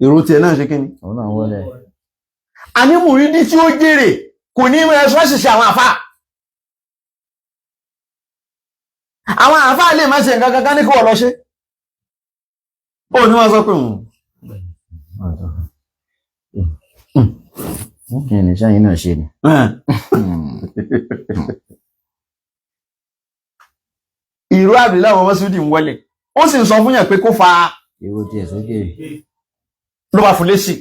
ìró tiẹ̀ náà ṣe kíni. òun náà wọlé. àní mùrídí tí ó jèrè kò ní mọ ẹsọ ṣiṣẹ́ àwọn àfáà. àwọn àfáà lè má ṣe nǹkan kankan ní kí wọ́n lọ ṣe. ó ní wọ́n sọ pé kí ni sẹ́yìn náà ṣe ni. ìró àbílẹ̀ àwọn mọ́sídìí ń wọlé ó sì ń sọ fún yàn pé kó fa ìró tiẹ̀ sókè. ló bá fún lésì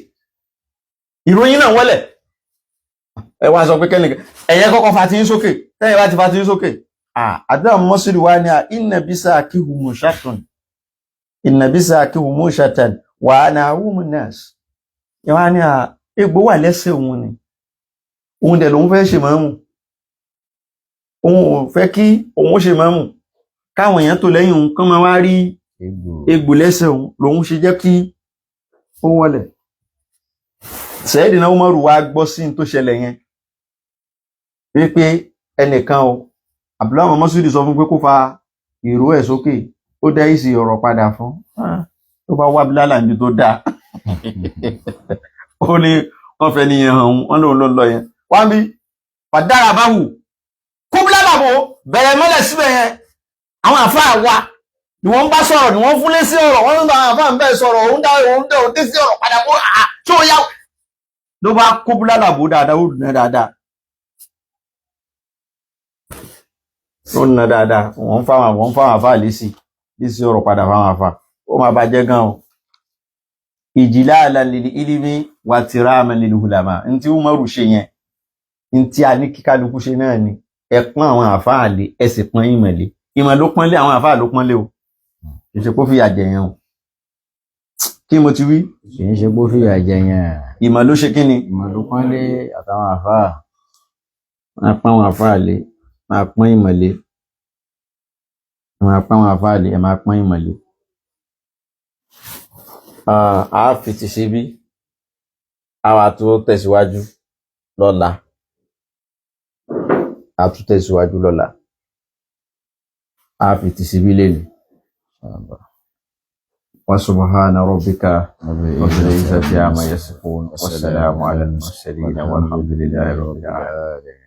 ìròyìn náà wọlé ẹ wá sọ pé kẹ́nìkan ẹ̀yẹ kọ́kọ́ fa ti ń sókè tẹ́yẹ bá ti fa ti ń sókè àdúrà mọ́sídìí wá ní ìnàbísà kíhùmù ṣàtún ìnàbísà kíhùmù ṣàtún wà á náà wùmù nọ́ọ̀sì ìwà ní egbò wà lẹ́sẹ̀ òun ni òun dẹ̀ lòun fẹ́ ṣe máàmù òun ò fẹ́ kí òun ṣe máàmù káwọn èèyàn tó lẹ́yìn òun kán máa wá rí egbò lẹ́sẹ̀ òun lòun ṣe jẹ́ kí ó wọlé. Sayyidina Umaru wá gbọ́ sí tó ṣẹlẹ̀ yẹn wípé ẹnìkan o Abdullahi Muhammad Masudi sọ fún pé kó fa ìró ẹ̀ sókè ó dá ìsì ọ̀rọ̀ padà fún tó bá wá Bilala níbi tó dáa ó ní wọ́n fẹ́ níyẹn hàn wọ́n lòun ló lọ yẹn wá bí fàdára bá wù kó Bilala bò bẹ̀rẹ̀ mọ́lẹ̀ síbẹ̀ yẹn àwọn àfáà wa ni wọ́n bá sọ̀rọ̀ ni wọ́n fúnlé sí ọ̀rọ̀ wọ́n ń bá àwọn àfáà ń bẹ̀ sọ̀rọ̀ òun dé sí ọ̀rọ̀ padà bó tó yá ló bá kó Bilala bò dáadáa ó dùn dáadáa ó nà dáadáa wọ́n fáwọn àfáà lé sí ọ̀rọ̀ padà fáwọn àfáà ó máa bàjẹ́ gan o ìjìláàlà lil ilmi wà tìráàmà lil ulama ntí Umaru ṣe yẹn ntí a ní kíkálukú ṣe náà ni ẹ pọ́n àwọn àfáà lé ẹ sì pọ́n ìmọ̀lé ìmọ̀ ló pọ́nlé àwọn àfáà ló pọ́nlé o kì í ṣe kó fìyà jẹ yẹn o kí mo ti wí. kì í ṣe kó fìyà jẹ yẹn. ìmọ̀ ló ṣe kí ni. ìmọ̀ ló pọ́nlé àtàwọn àfáà. máa pọ́n àwọn àfáà lé máa pọ́n ìmọ̀lé máa pọ́n àwọn àfáà lé ẹ máa pọ́n ìmọ̀lé. a fi ti ṣe bí àwa tó tẹ̀síwájú lọ́la a tún tẹ̀síwájú lọ́la a fi ti ṣe bí lẹ́nu. wa subhana rabbika rabbil izzati amma yasifun wa salamun ala al mursalin walhamdulillahi rabbil alamin.